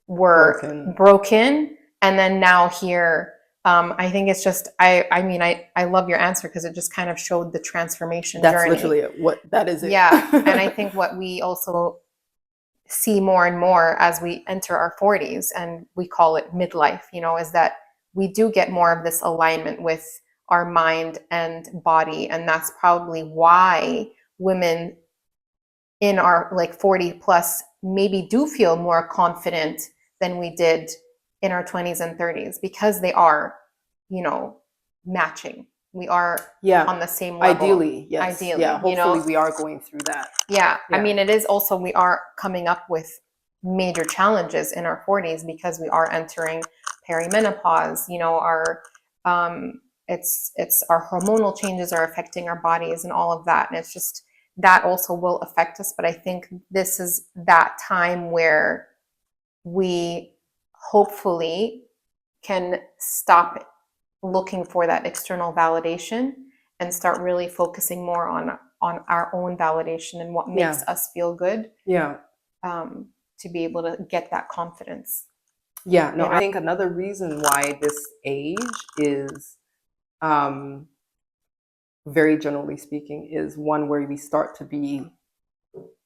were broken. And then now here, I think it's just, I mean, I love your answer because it just kind of showed the transformation That's journey. literally it. What that is it. Yeah. And I think what we also see more and more as we enter our 40s, and we call it midlife, you know, is that we do get more of this alignment with our mind and body. And that's probably why women in our like 40 plus maybe do feel more confident than we did in our 20s and 30s, because they are, you know, matching. We are on the same level. Ideally, yes. Ideally, yeah, hopefully you know? we are going through that. Yeah. I mean, it is also, we are coming up with major challenges in our 40s because we are entering perimenopause. You know, our it's our hormonal changes are affecting our bodies and all of that, and it's just that also will affect us. But I think this is that time where we hopefully can stop looking for that external validation and start really focusing more on our own validation and what makes us feel good. Yeah. To be able to get that confidence. Yeah, no, I think another reason why this age is, very generally speaking, is one where we start to be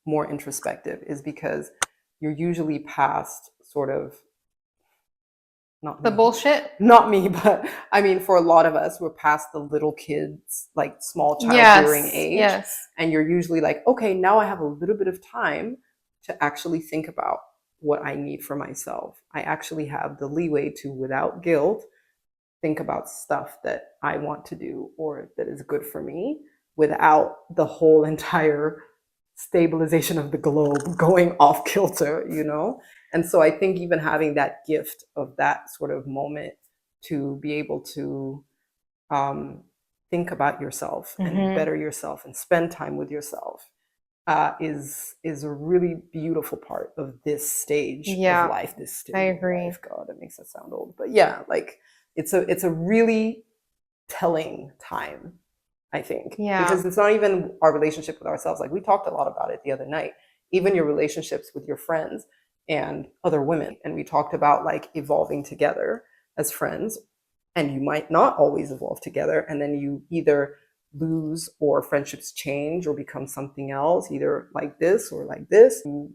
more introspective, is because you're usually past sort of, not the bullshit. Not me, but I mean, for a lot of us, we're past the little kids, like small childbearing age. Yes. And you're usually like, okay, now I have a little bit of time to actually think about what I need for myself. I actually have the leeway to, without guilt, think about stuff that I want to do or that is good for me, without the whole entire stabilization of the globe going off kilter, you know? And so I think even having that gift of that sort of moment to be able to think about yourself and better yourself and spend time with yourself is a really beautiful part of this stage of life. This stage I agree. Of life. God, that makes it sound old, but yeah, like it's a really telling time, I think, because it's not even our relationship with ourselves. Like we talked a lot about it the other night, even your relationships with your friends and other women, and we talked about like evolving together as friends, and you might not always evolve together, and then you either lose or friendships change or become something else, either like this or like this. You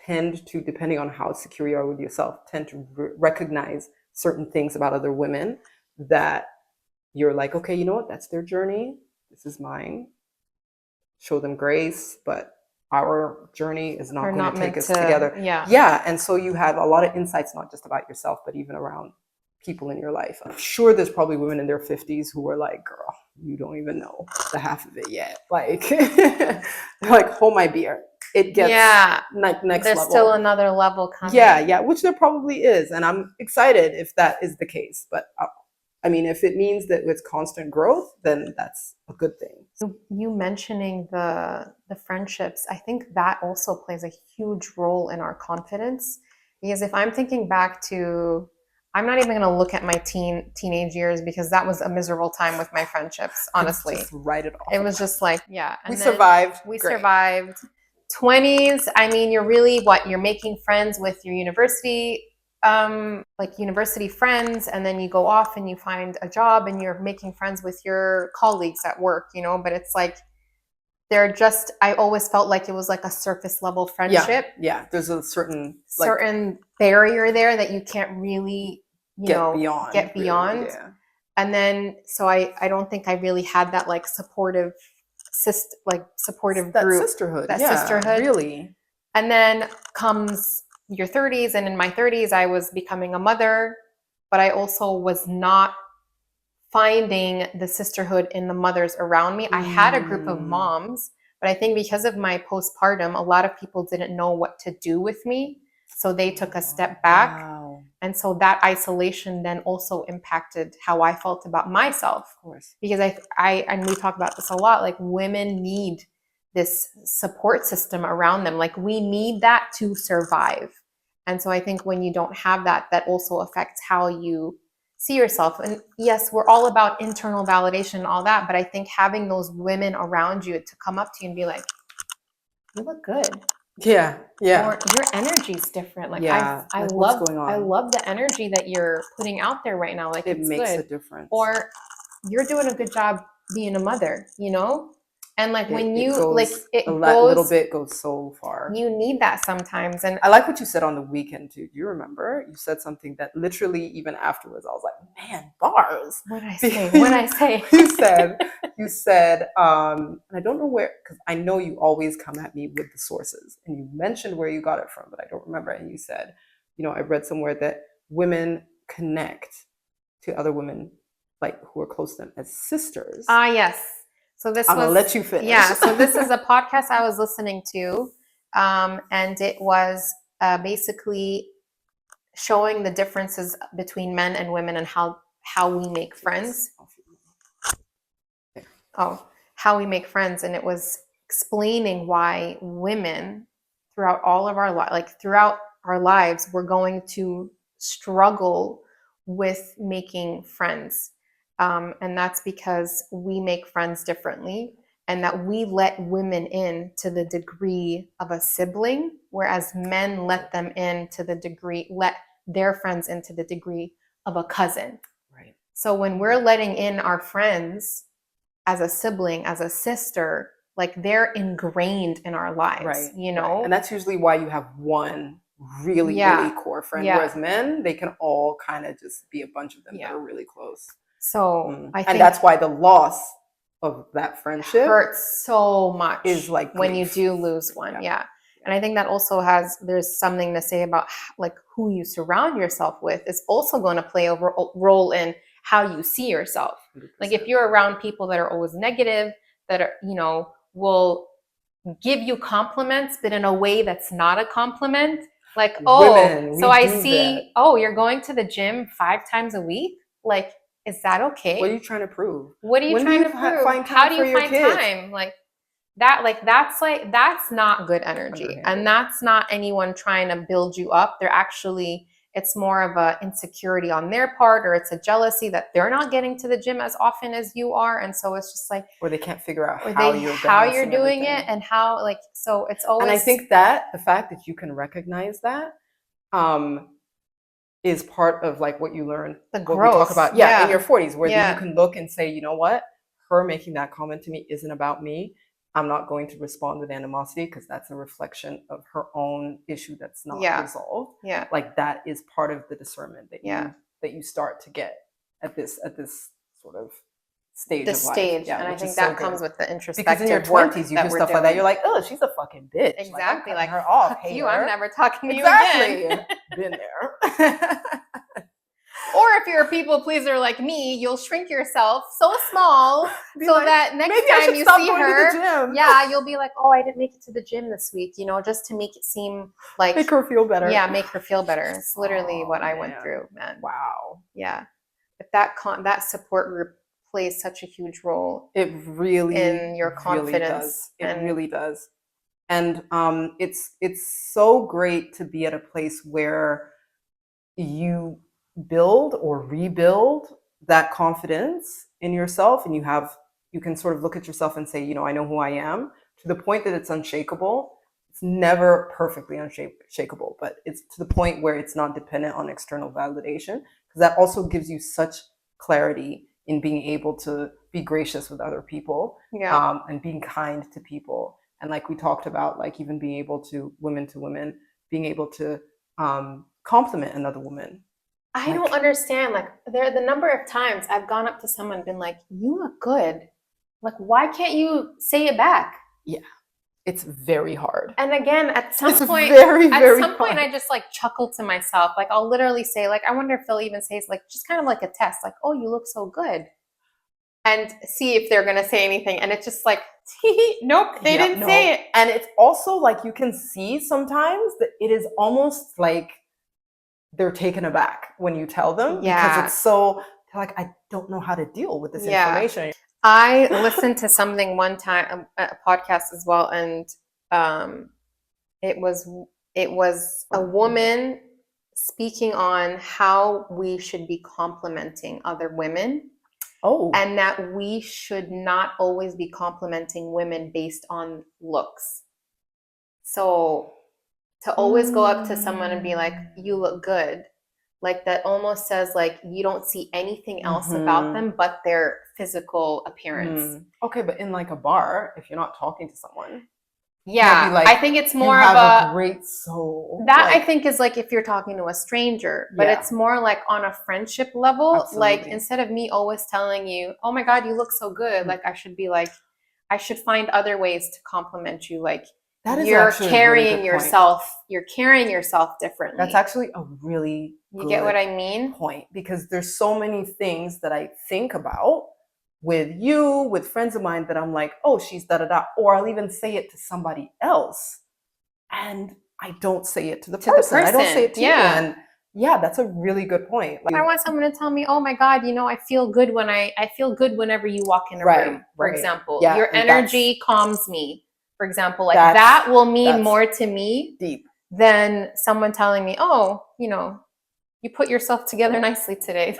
tend to, depending on how secure you are with yourself, tend to recognize certain things about other women that you're like, okay, you know what, that's their journey, this is mine, show them grace, but our journey is not going to take us together. Yeah. And so you have a lot of insights, not just about yourself, but even around people in your life. I'm sure there's probably women in their 50s who are like, girl, you don't even know the half of it yet. Like, they're like, hold my beer. It gets like next There's level. still another level coming. Yeah, which there probably is. And I'm excited if that is the case. But I mean, if it means that it's constant growth, then that's a good thing. You mentioning the friendships, I think that also plays a huge role in our confidence. Because if I'm thinking back to, I'm not even going to look at my teenage years, because that was a miserable time with my friendships, honestly. Just write it off. It was just like, and we survived. We survived. 20s, I mean, you're really you're making friends with your university, like university friends, and then you go off and you find a job and you're making friends with your colleagues at work, you know, but it's like, they're just, I always felt like it was like a surface level friendship. Yeah. There's a certain barrier there that you can't really, get beyond. Really, yeah. And then, so I don't think I really had that like supportive that group. Sisterhood. That sisterhood. Really. And then comes your 30s, and in my 30s, I was becoming a mother, but I also was not finding the sisterhood in the mothers around me. I had a group of moms, but I think because of my postpartum, a lot of people didn't know what to do with me. So they took a step back. Wow. And so that isolation then also impacted how I felt about myself. Of course. Because I and we talk about this a lot, like women need this support system around them. Like we need that to survive. And so I think when you don't have that, that also affects how you see yourself. And yes, we're all about internal validation and all that, but I think having those women around you to come up to you and be like, you look good. Yeah. Yeah. Or your energy's different. Like Yeah. I Like, what's love going on? I love the energy that you're putting out there right now. Like It it's makes good. a difference. Or you're doing a good job being a mother, you know? And like when you goes, like it that goes, little bit goes so far. you need that sometimes. And I like what you said on the weekend too. Do you remember? You said something that literally even afterwards I was like, man, bars. what did I say? What did I say? You said, and I don't know where, because I know you always come at me with the sources, and you mentioned where you got it from, but I don't remember. And you said, you know, I read somewhere that women connect to other women like who are close to them as sisters. Yes. So this I'm was, gonna let you finish. Yeah. So this is a podcast I was listening to, and it was basically showing the differences between men and women and how we make friends. How we make friends, and it was explaining why women throughout all of our throughout our lives, we're going to struggle with making friends. And that's because we make friends differently, and that we let women in to the degree of a sibling, whereas men let their friends into the degree of a cousin. Right. So when we're letting in our friends as a sibling, as a sister, like they're ingrained in our lives, right, you know? Right. And that's usually why you have one really core friend. Whereas men, they can all kind of just be a bunch of them that are really close. So I think, and that's why the loss of that friendship hurts so much is like when you do lose one. Yeah. And I think that also there's something to say about like who you surround yourself with is also going to play a role in how you see yourself. 100%. Like if you're around people that are always negative, that are, you know, will give you compliments, but in a way that's not a compliment. Like, so I see, you're going to the gym 5 times a week. Like, is that okay? What are you trying to prove? What are you trying to prove? How do you find time? Like that, that's not good energy. And that's not anyone trying to build you up. They're actually, it's more of a insecurity on their part, or it's a jealousy that they're not getting to the gym as often as you are. And so it's just like, or they can't figure out how you're doing it, and how, like, so it's always. And I think that the fact that you can recognize that is part of like what you learn, the what growth. we talk about in your 40s, where you can look and say, you know what, her making that comment to me isn't about me. I'm not going to respond with animosity because that's a reflection of her own issue that's not resolved. Yeah. Like that is part of the discernment that you start to get at this sort of stage of life. And I think that comes with the introspective. Because in your 20s, you do stuff like that. You're like, oh, she's a fucking bitch. Exactly. Like her off. You, I'm never talking to you again. Been there. Or if you're a people pleaser like me, you'll shrink yourself so small that next time you see her, you'll be like, oh, I didn't make it to the gym this week, you know, just to make it seem like make her feel better. Yeah, make her feel better. It's literally what I went through, man. Wow. Yeah. But that support group plays such a huge role. It really in your confidence. It really does. And it's so great to be at a place where you build or rebuild that confidence in yourself, and you can sort of look at yourself and say, you know, I know who I am, to the point that it's unshakable. It's never perfectly unshakable, but it's to the point where it's not dependent on external validation, because that also gives you such clarity in being able to be gracious with other people, and being kind to people. And like we talked about, like even being able to women, being able to compliment another woman. I don't understand. Like the number of times I've gone up to someone and been like, you look good. Like, why can't you say it back? Yeah. it's very hard. And again, at some It's point, very, very hard. I just like chuckle to myself. Like I'll literally say, like, I wonder if they'll even say, like, just kind of like a test, like, oh, you look so good, and see if they're gonna say anything. And it's just like, nope, they didn't say it. And it's also like you can see sometimes that it is almost like they're taken aback when you tell them because it's so like, I don't know how to deal with this information. I listened to something one time, a podcast as well, and it was a woman speaking on how we should be complimenting other women. Oh. And that we should not always be complimenting women based on looks. So to always go up to someone and be like, you look good, like that almost says like you don't see anything else about them but their physical appearance. Okay, but in like a bar, if you're not talking to someone, yeah, like, I think it's more you of have a great soul. That like, I think is like if you're talking to a stranger, but it's more like on a friendship level. Absolutely. Like instead of me always telling you, "Oh my God, you look so good," like I should be like, I should find other ways to compliment you. Like that is you're actually carrying a really good yourself. point. You're carrying yourself differently. That's actually a really you get what I mean? Point, because there's so many things that I think about with you, with friends of mine, that I'm like, oh, she's da da da, or I'll even say it to somebody else, and I don't say it to the person. I don't say it to you. And yeah, that's a really good point. Like, I want someone to tell me, oh my God, you know, I feel good when I feel good whenever you walk in a room, for example. Yeah, your energy calms me, for example. Like that will mean more to me than someone telling me, oh, you know, you put yourself together nicely today.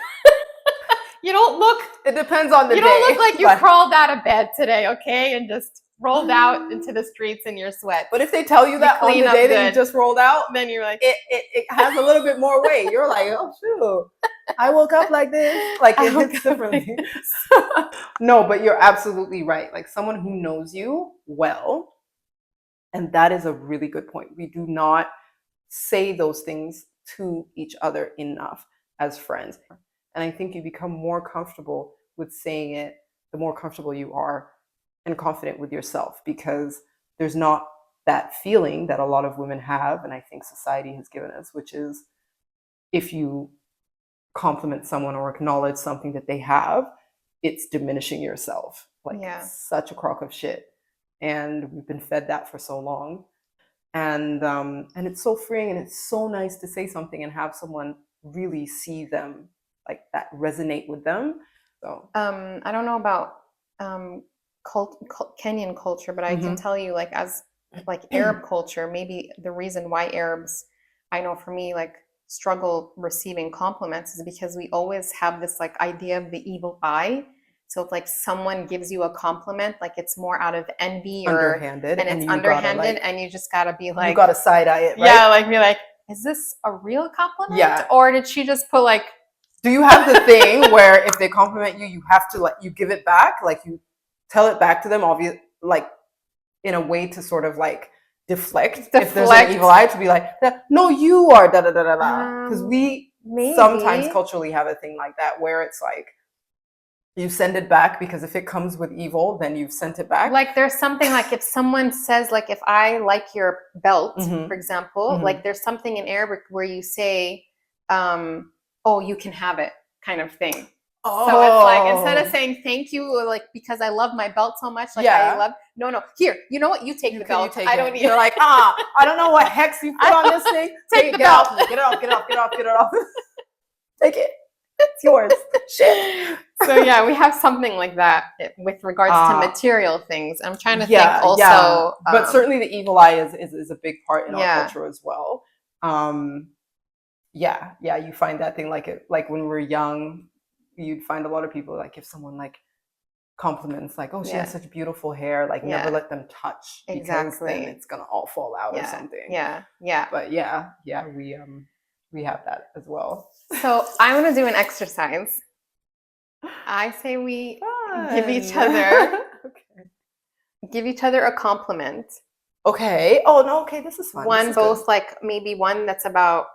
You don't look. It depends on the day. You don't look like you crawled out of bed today, okay, and just rolled out into the streets in your sweat. But if they tell you that on the day that you just rolled out, then you're like, it has a little bit more weight. You're like, oh shoot, I woke up like this. Like it hits differently. No, but you're absolutely right. Like someone who knows you well, and that is a really good point. We do not say those things to each other enough as friends. And I think you become more comfortable with saying it the more comfortable you are and confident with yourself, because there's not that feeling that a lot of women have, and I think society has given us, which is if you compliment someone or acknowledge something that they have, it's diminishing yourself. Like it's such a crock of shit. And we've been fed that for so long. And it's so freeing, and it's so nice to say something and have someone really see them like that, resonate with them. So I don't know about Kenyan culture, but I can tell you, like, as like Arab culture, maybe the reason why Arabs, I know for me, like struggle receiving compliments is because we always have this like idea of the evil eye. So if like someone gives you a compliment, like it's more out of envy or underhanded, and it's underhanded, and you just gotta be like, you gotta side eye it, right? Yeah, like be like, is this a real compliment? Yeah. Or did she just put like? Do you have the thing where if they compliment you, you have to like you give it back, like you tell it back to them, obvious, like in a way to sort of like deflect. If there's an evil eye, to be like, no, you are da da da da da, because we sometimes culturally have a thing like that where it's like you send it back, because if it comes with evil, then you've sent it back. Like there's something like if someone says like, if I like your belt, for example, like there's something in Arabic where you say, oh, you can have it, kind of thing. Oh. So it's like, instead of saying thank you, like because I love my belt so much, like I love, no, here, you know what? You take the belt. I don't need. You're like, I don't know what hex you put on this thing. Take the belt. Get it off. Take it. It's yours. Shit. So yeah, we have something like that with regards to material things. I'm trying to think also. Yeah. But certainly the evil eye is a big part in our culture as well. You find that thing like when we were young, you'd find a lot of people, like if someone like compliments, like, oh, she has such beautiful hair, like never let them touch, because then it's gonna all fall out or something. Yeah. But we have that as well. So I want to do an exercise. I say we give each other give each other a compliment. Okay. Oh no. Okay, this is fun. One both like maybe one that's about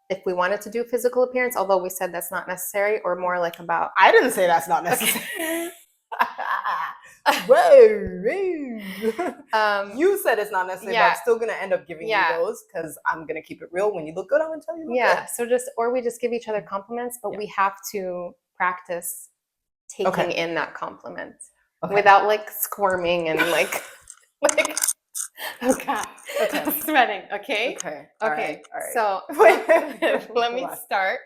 if we wanted to do physical appearance, although we said that's not necessary, or more like about. I didn't say that's not necessary. whoa. You said it's not necessary, but I'm still gonna end up giving you those because I'm gonna keep it real. When you look good, I'm gonna tell you. So we just give each other compliments, but we have to practice taking in that compliment without like squirming and like I'm sweating. Okay. All right. So let me start.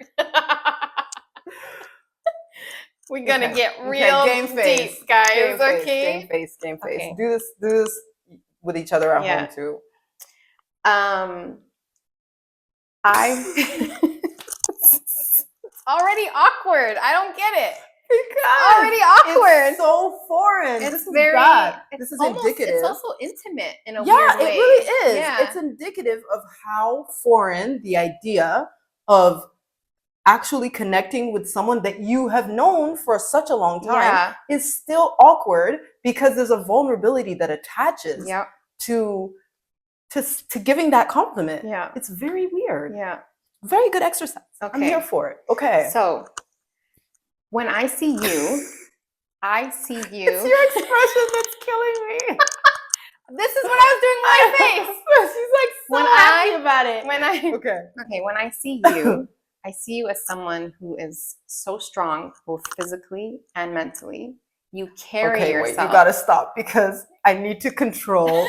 We're gonna get real deep, guys. Game face. Do this with each other at home too. It's already awkward. I don't get it. Because already awkward. It's so foreign. It's this is very bad. It's this is almost, indicative. It's also intimate in a weird way. Yeah, it really is. Yeah. It's indicative of how foreign the idea of actually connecting with someone that you have known for such a long time is still awkward because there's a vulnerability that attaches to giving that compliment. Yeah. It's very weird. Yeah. Very good exercise. Okay. I'm here for it. Okay. So when I see you, I see you. It's your expression that's killing me. This is what I was doing with my face. She's like so happy about it. When I see you, I see you as someone who is so strong, both physically and mentally. You carry yourself. Wait, you gotta stop because I need to control.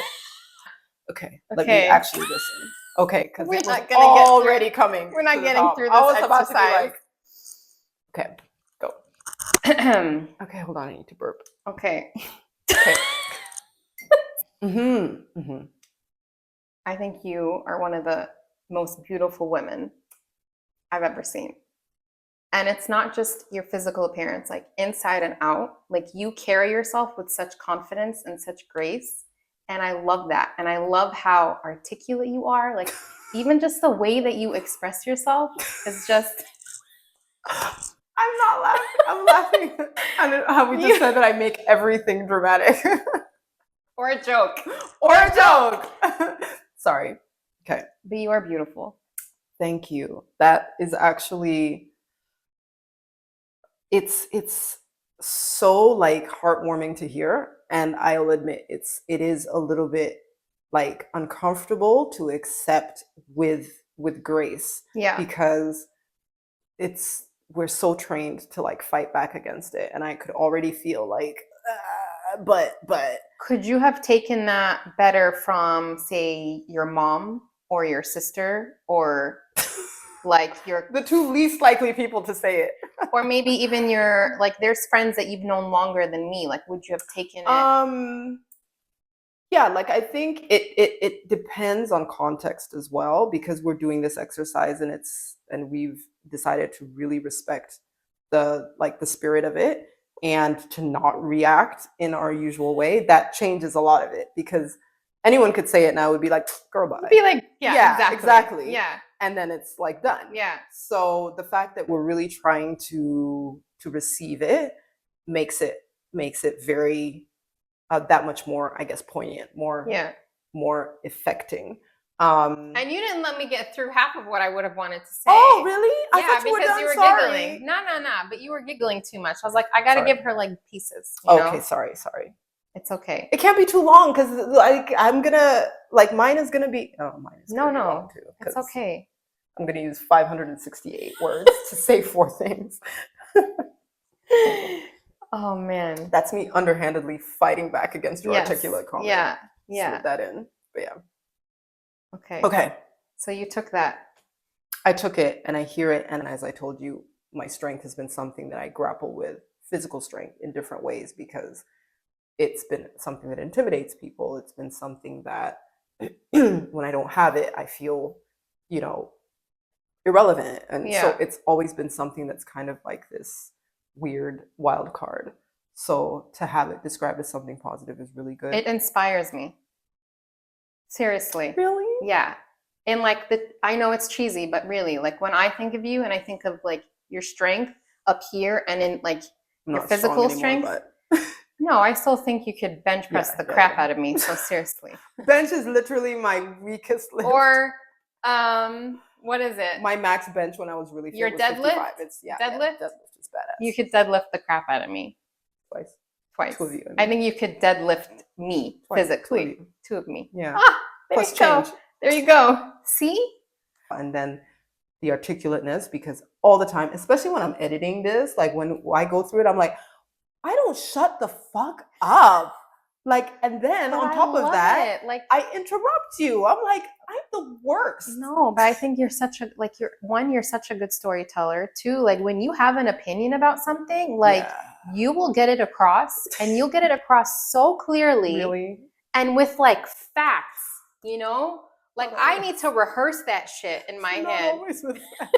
Let me actually listen. Because it was already coming. We're not getting through this exercise. I was about to be like, okay, go. Okay, hold on. I need to burp. Okay. I think you are one of the most beautiful women I've ever seen. And it's not just your physical appearance, like inside and out. Like you carry yourself with such confidence and such grace. And I love that. And I love how articulate you are. Like even just the way that you express yourself is just... I'm not laughing. I'm laughing. I don't know how we just said that I make everything dramatic. Or a joke. Sorry. Okay. But you are beautiful. Thank you. That is actually, it's so like heartwarming to hear. And I'll admit it is a little bit like uncomfortable to accept with grace. Yeah. Because we're so trained to like fight back against it. And I could already feel like, but could you have taken that better from, say, your mom or your sister or like the two least likely people to say it, or maybe even your, like, there's friends that you've known longer than me, like would you have taken it? Yeah, like I think it depends on context as well, because we're doing this exercise and we've decided to really respect the spirit of it and to not react in our usual way. That changes a lot of it, because anyone could say it and I would be like, girl, bye. Be like, yeah, exactly. Yeah. And then it's like done. Yeah. So the fact that we're really trying to receive it makes it very that much more, I guess, poignant, more affecting. And you didn't let me get through half of what I would have wanted to say. Oh, really? I thought you were done. You were Sorry. giggling. No, but you were giggling too much. I was like, I got to give her like pieces. You know? Sorry. It's okay. It can't be too long because like I'm gonna mine is gonna be be long too. It's okay. I'm gonna use 568 words to say 4 things. Oh man, that's me underhandedly fighting back against your articulate comment. Yeah. Slip that in, but yeah. Okay. So you took that. I took it and I hear it, and as I told you, my strength has been something that I grapple with, physical strength in different ways, because it's been something that intimidates people. It's been something that when I don't have it, I feel, irrelevant. And so it's always been something that's kind of like this weird wild card. So to have it described as something positive is really good. It inspires me. Seriously. Really? Yeah. And like I know it's cheesy, but really, like when I think of you and I think of like your strength up here and in like your physical strength. No, I still think you could bench press the crap out of me. So seriously. Bench is literally my weakest lift. Or what is it? My max bench when I was really fit your was deadlift? 55. Deadlift? Yeah, deadlift is badass. You could deadlift the crap out of me. Twice. Two of you. I think you could deadlift me physically. Two of me. Yeah. There Plus you go. change. There you go. See? And then the articulateness, because all the time, especially when I'm editing this, like when I go through it, I'm like, I don't shut the fuck up. Like, and then But on I top of love that, it. Like, I interrupt you. I'm like, I'm the worst. no, but I think you're such a like you're such a good storyteller. Two, like when you have an opinion about something, like Yeah. you will get it across, and you'll get it across so clearly, Really? and with like facts. You know, like I need to rehearse that shit in my Not head. always with facts.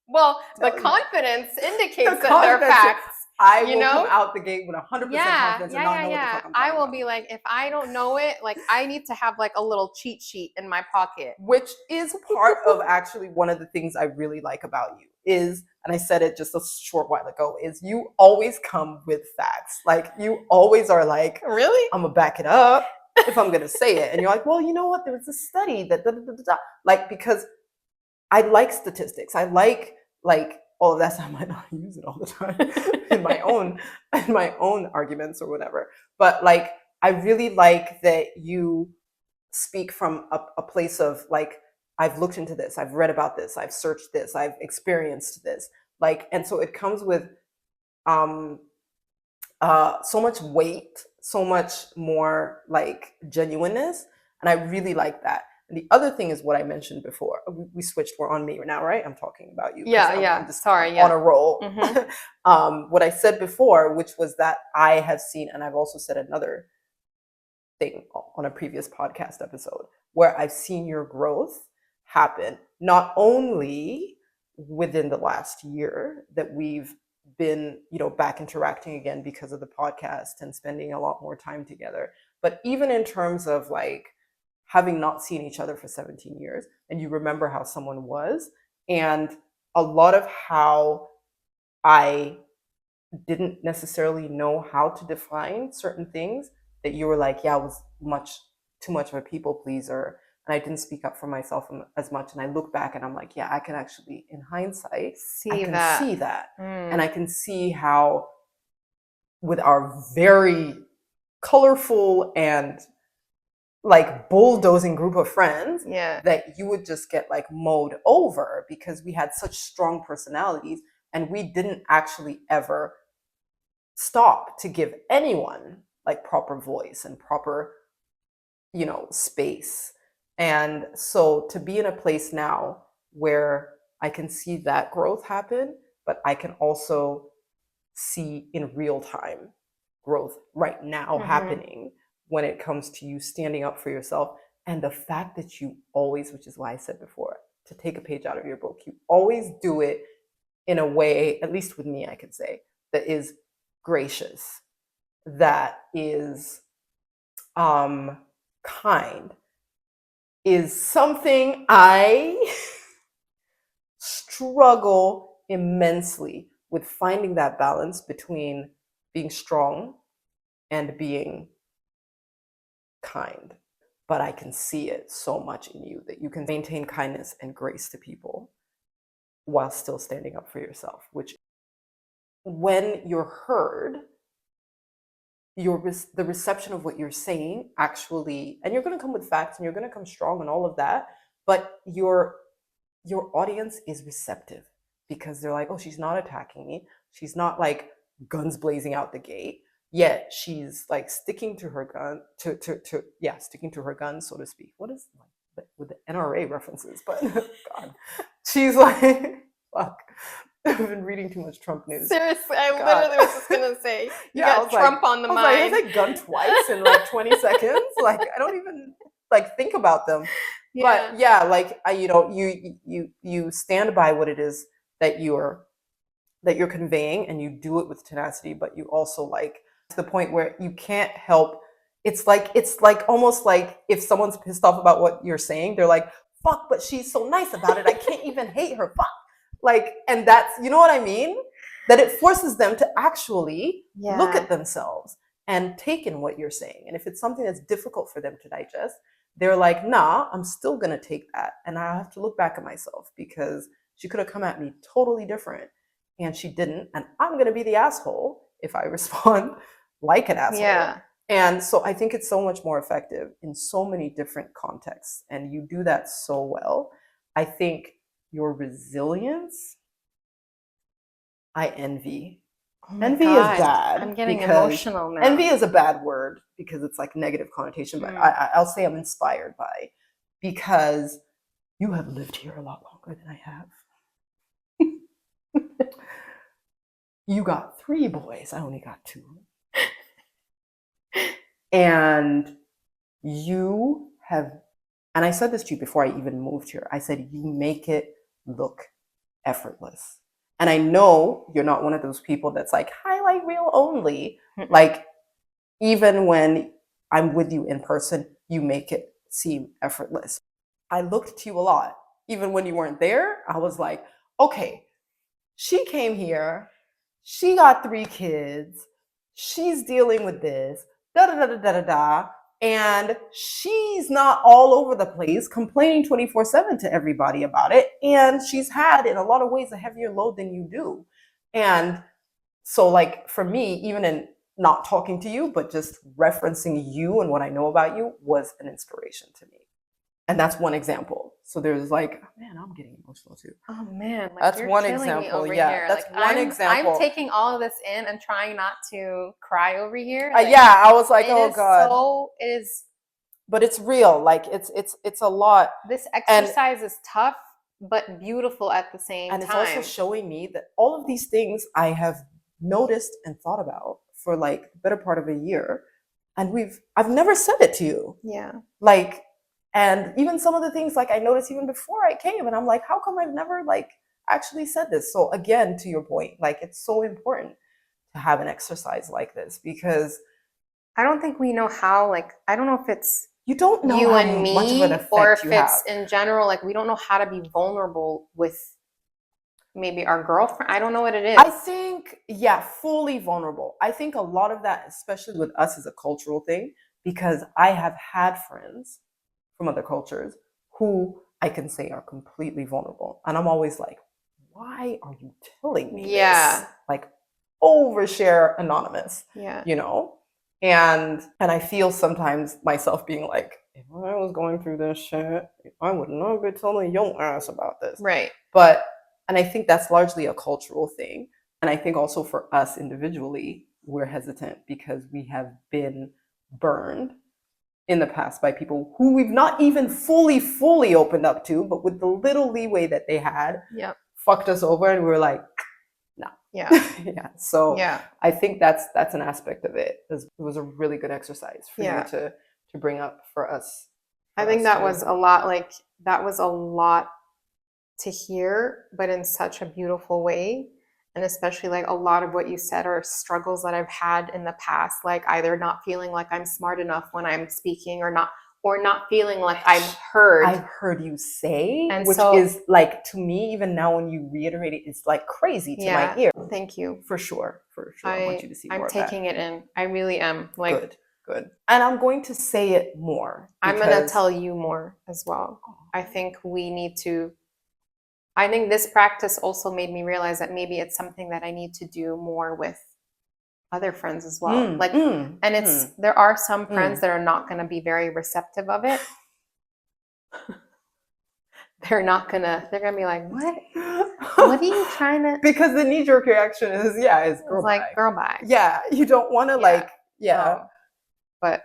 Well, the Tell you. confidence indicates The that they're confidence- facts. I You will know? come out the gate with 100% confidence and not know what the fuck I'm I talking will about. be like, if I don't know it, like I need to have like a little cheat sheet in my pocket. Which is part of actually one of the things I really like about you is, and I said it just a short while ago, is you always come with facts. Like you always are like, Really? I'm gonna back it up if I'm gonna say it. And you're like, well, you know what? There was a study that like, because I like statistics. I like all of that stuff. I might not use it all the time in my own arguments or whatever. But like, I really like that you speak from a place of like, I've looked into this, I've read about this, I've searched this, I've experienced this. Like, and so it comes with so much weight, so much more like genuineness. And I really like that. And the other thing is what I mentioned before. We switched. We're on me now, right? I'm talking about you. I'm just on a roll. Mm-hmm. What I said before, which was that I have seen, and I've also said another thing on a previous podcast episode, where I've seen your growth happen, not only within the last year that we've been, back interacting again because of the podcast and spending a lot more time together, but even in terms of like, having not seen each other for 17 years, and you remember how someone was, and a lot of how I didn't necessarily know how to define certain things, that you were like, yeah, I was too much of a people pleaser, and I didn't speak up for myself as much. And I look back and I'm like, yeah, I can actually, in hindsight, I can see that. And I can see how with our very colorful and like bulldozing group of friends, that you would just get like mowed over because we had such strong personalities and we didn't actually ever stop to give anyone like proper voice and proper, space. And so to be in a place now where I can see that growth happen, but I can also see in real time growth right now happening when it comes to you standing up for yourself. And the fact that you always, which is why I said before, to take a page out of your book, you always do it in a way, at least with me, I could say, that is gracious, that is kind, is something I struggle immensely with, finding that balance between being strong and being kind. But I can see it so much in you that you can maintain kindness and grace to people while still standing up for yourself, which when you're heard, the reception of what you're saying actually, and you're going to come with facts and you're going to come strong and all of that, but your audience is receptive because they're like, oh, she's not attacking me. She's not like guns blazing out the gate. Yet she's like sticking to her gun, sticking to her gun, so to speak. What is like with the NRA references? But God, she's like, fuck. I've been reading too much Trump news. Seriously, I literally was just gonna say, you got Trump on the mind. I was like, gun twice in like 20 seconds. Like, I don't even like think about them. Yeah. But yeah, like you stand by what it is that you're conveying, and you do it with tenacity, but you also like to the point where you can't help. It's like almost like if someone's pissed off about what you're saying, they're like, fuck, but she's so nice about it. I can't even hate her. Fuck. Like, and that's, you know what I mean? That it forces them to actually look at themselves and take in what you're saying. And if it's something that's difficult for them to digest, they're like, nah, I'm still going to take that. And I have to look back at myself because she could have come at me totally different and she didn't. And I'm going to be the asshole if I respond like an asshole. Yeah. And so I think it's so much more effective in so many different contexts. And you do that so well. I think your resilience, I envy. Oh my Envy God. is bad. I'm getting because emotional now. Envy is a bad word because it's like negative connotation, but I'll say I'm inspired by, because you have lived here a lot longer than I have. You got 3 boys. I only got 2. And you have, and I said this to you before I even moved here, I said, you make it look effortless. And I know you're not one of those people that's like highlight reel only. Like, even when I'm with you in person, you make it seem effortless. I looked to you a lot. Even when you weren't there, I was like, okay, she came here, she got 3 kids, she's dealing with this, da da da da da da da, and she's not all over the place complaining 24/7 to everybody about it. And she's had, in a lot of ways, a heavier load than you do. And so, like, for me, even in not talking to you, but just referencing you and what I know about you was an inspiration to me. And that's one example. So there's like, man, I'm getting emotional too. Oh man, like That's you're one killing example. me over Yeah, here. that's like, one example. I'm taking all of this in and trying not to cry over here. Yeah, I was like, oh God. So it is. But it's real. Like it's a lot. This exercise is tough, but beautiful at the same time. And it's also showing me that all of these things I have noticed and thought about for like the better part of a year, and I've never said it to you. Yeah. Like, and even some of the things like I noticed even before I came, and I'm like, how come I've never like actually said this? So again, to your point, like it's so important to have an exercise like this, because I don't think we know how, like, I don't know if it's you don't know you how and me, much of an effect or if you it's have. in general, like we don't know how to be vulnerable with maybe our girlfriend. I don't know what it is. I think, yeah, fully vulnerable. I think a lot of that, especially with us, is a cultural thing, because I have had friends from other cultures who I can say are completely vulnerable. And I'm always like, why are you telling me this? Like, overshare anonymous. Yeah. You know? And I feel sometimes myself being like, if I was going through this shit, I would not be telling your ass about this. Right. And I think that's largely a cultural thing. And I think also for us individually, we're hesitant because we have been burned in the past by people who we've not even fully opened up to, but with the little leeway that they had, fucked us over, and we were like, no. Yeah. Yeah. So I think that's an aspect of it. It was a really good exercise for you to bring up for us. I think that was a lot, like that was a lot to hear, but in such a beautiful way. And especially like a lot of what you said are struggles that I've had in the past, like either not feeling like I'm smart enough when I'm speaking, or not feeling like I'm heard. I've heard you say, and which so, is like, to me, even now when you reiterate it, it's like crazy to my ear. Thank you. For sure. I want you to see more of that. I'm taking it in. I really am. Like, good. And I'm going to say it more. I'm going to tell you more as well. I think we need to, I think this practice also made me realize that maybe it's something that I need to do more with other friends as well. And there are some friends that are not going to be very receptive of it. They're gonna be like, what are you trying to? Because the knee-jerk reaction is girl bye. Like, girl bye. Yeah, you don't want to but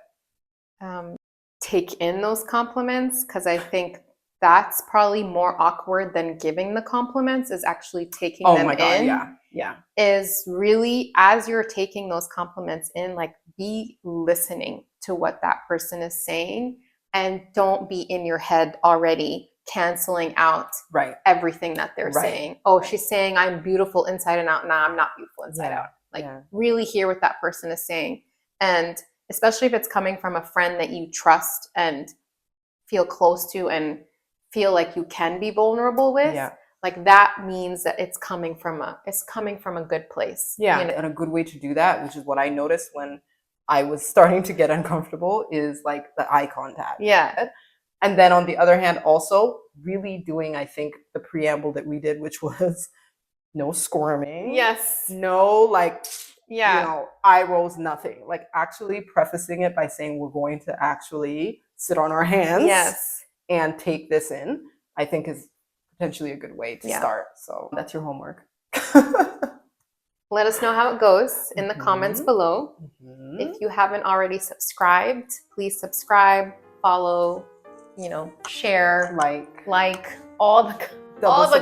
take in those compliments, because I think that's probably more awkward than giving the compliments, is actually taking them in. Yeah. Is really, as you're taking those compliments in, like, be listening to what that person is saying, and don't be in your head already canceling out everything that they're saying. Oh, she's saying I'm beautiful inside and out. Nah, I'm not beautiful inside out. Like, really hear what that person is saying. And especially if it's coming from a friend that you trust and feel close to and feel like you can be vulnerable with. Like, that means that it's coming from a good place. Yeah. And a good way to do that, which is what I noticed when I was starting to get uncomfortable, is like the eye contact. Yeah. And then on the other hand, also really doing, I think, the preamble that we did, which was no squirming. Yes. No, like, eye rolls, nothing. Like actually prefacing it by saying we're going to actually sit on our hands Yes. and take this in, I think is potentially a good way to start. So that's your homework. Let us know how it goes in the comments below. If you haven't already subscribed, please subscribe, follow, share, like all the good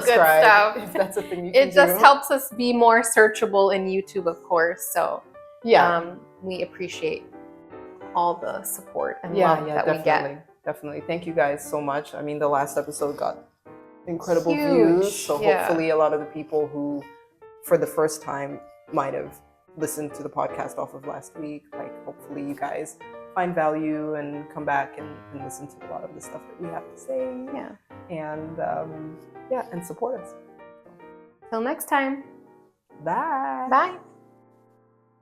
stuff. If that's a thing you can It just helps us be more searchable in YouTube, of course. So we appreciate all the support and love that we get. Definitely. Thank you guys so much. I mean, the last episode got incredible views. So hopefully a lot of the people who, for the first time, might have listened to the podcast off of last week, like hopefully you guys find value and come back and listen to a lot of the stuff that we have to say. And and support us. Till next time. Bye. Bye.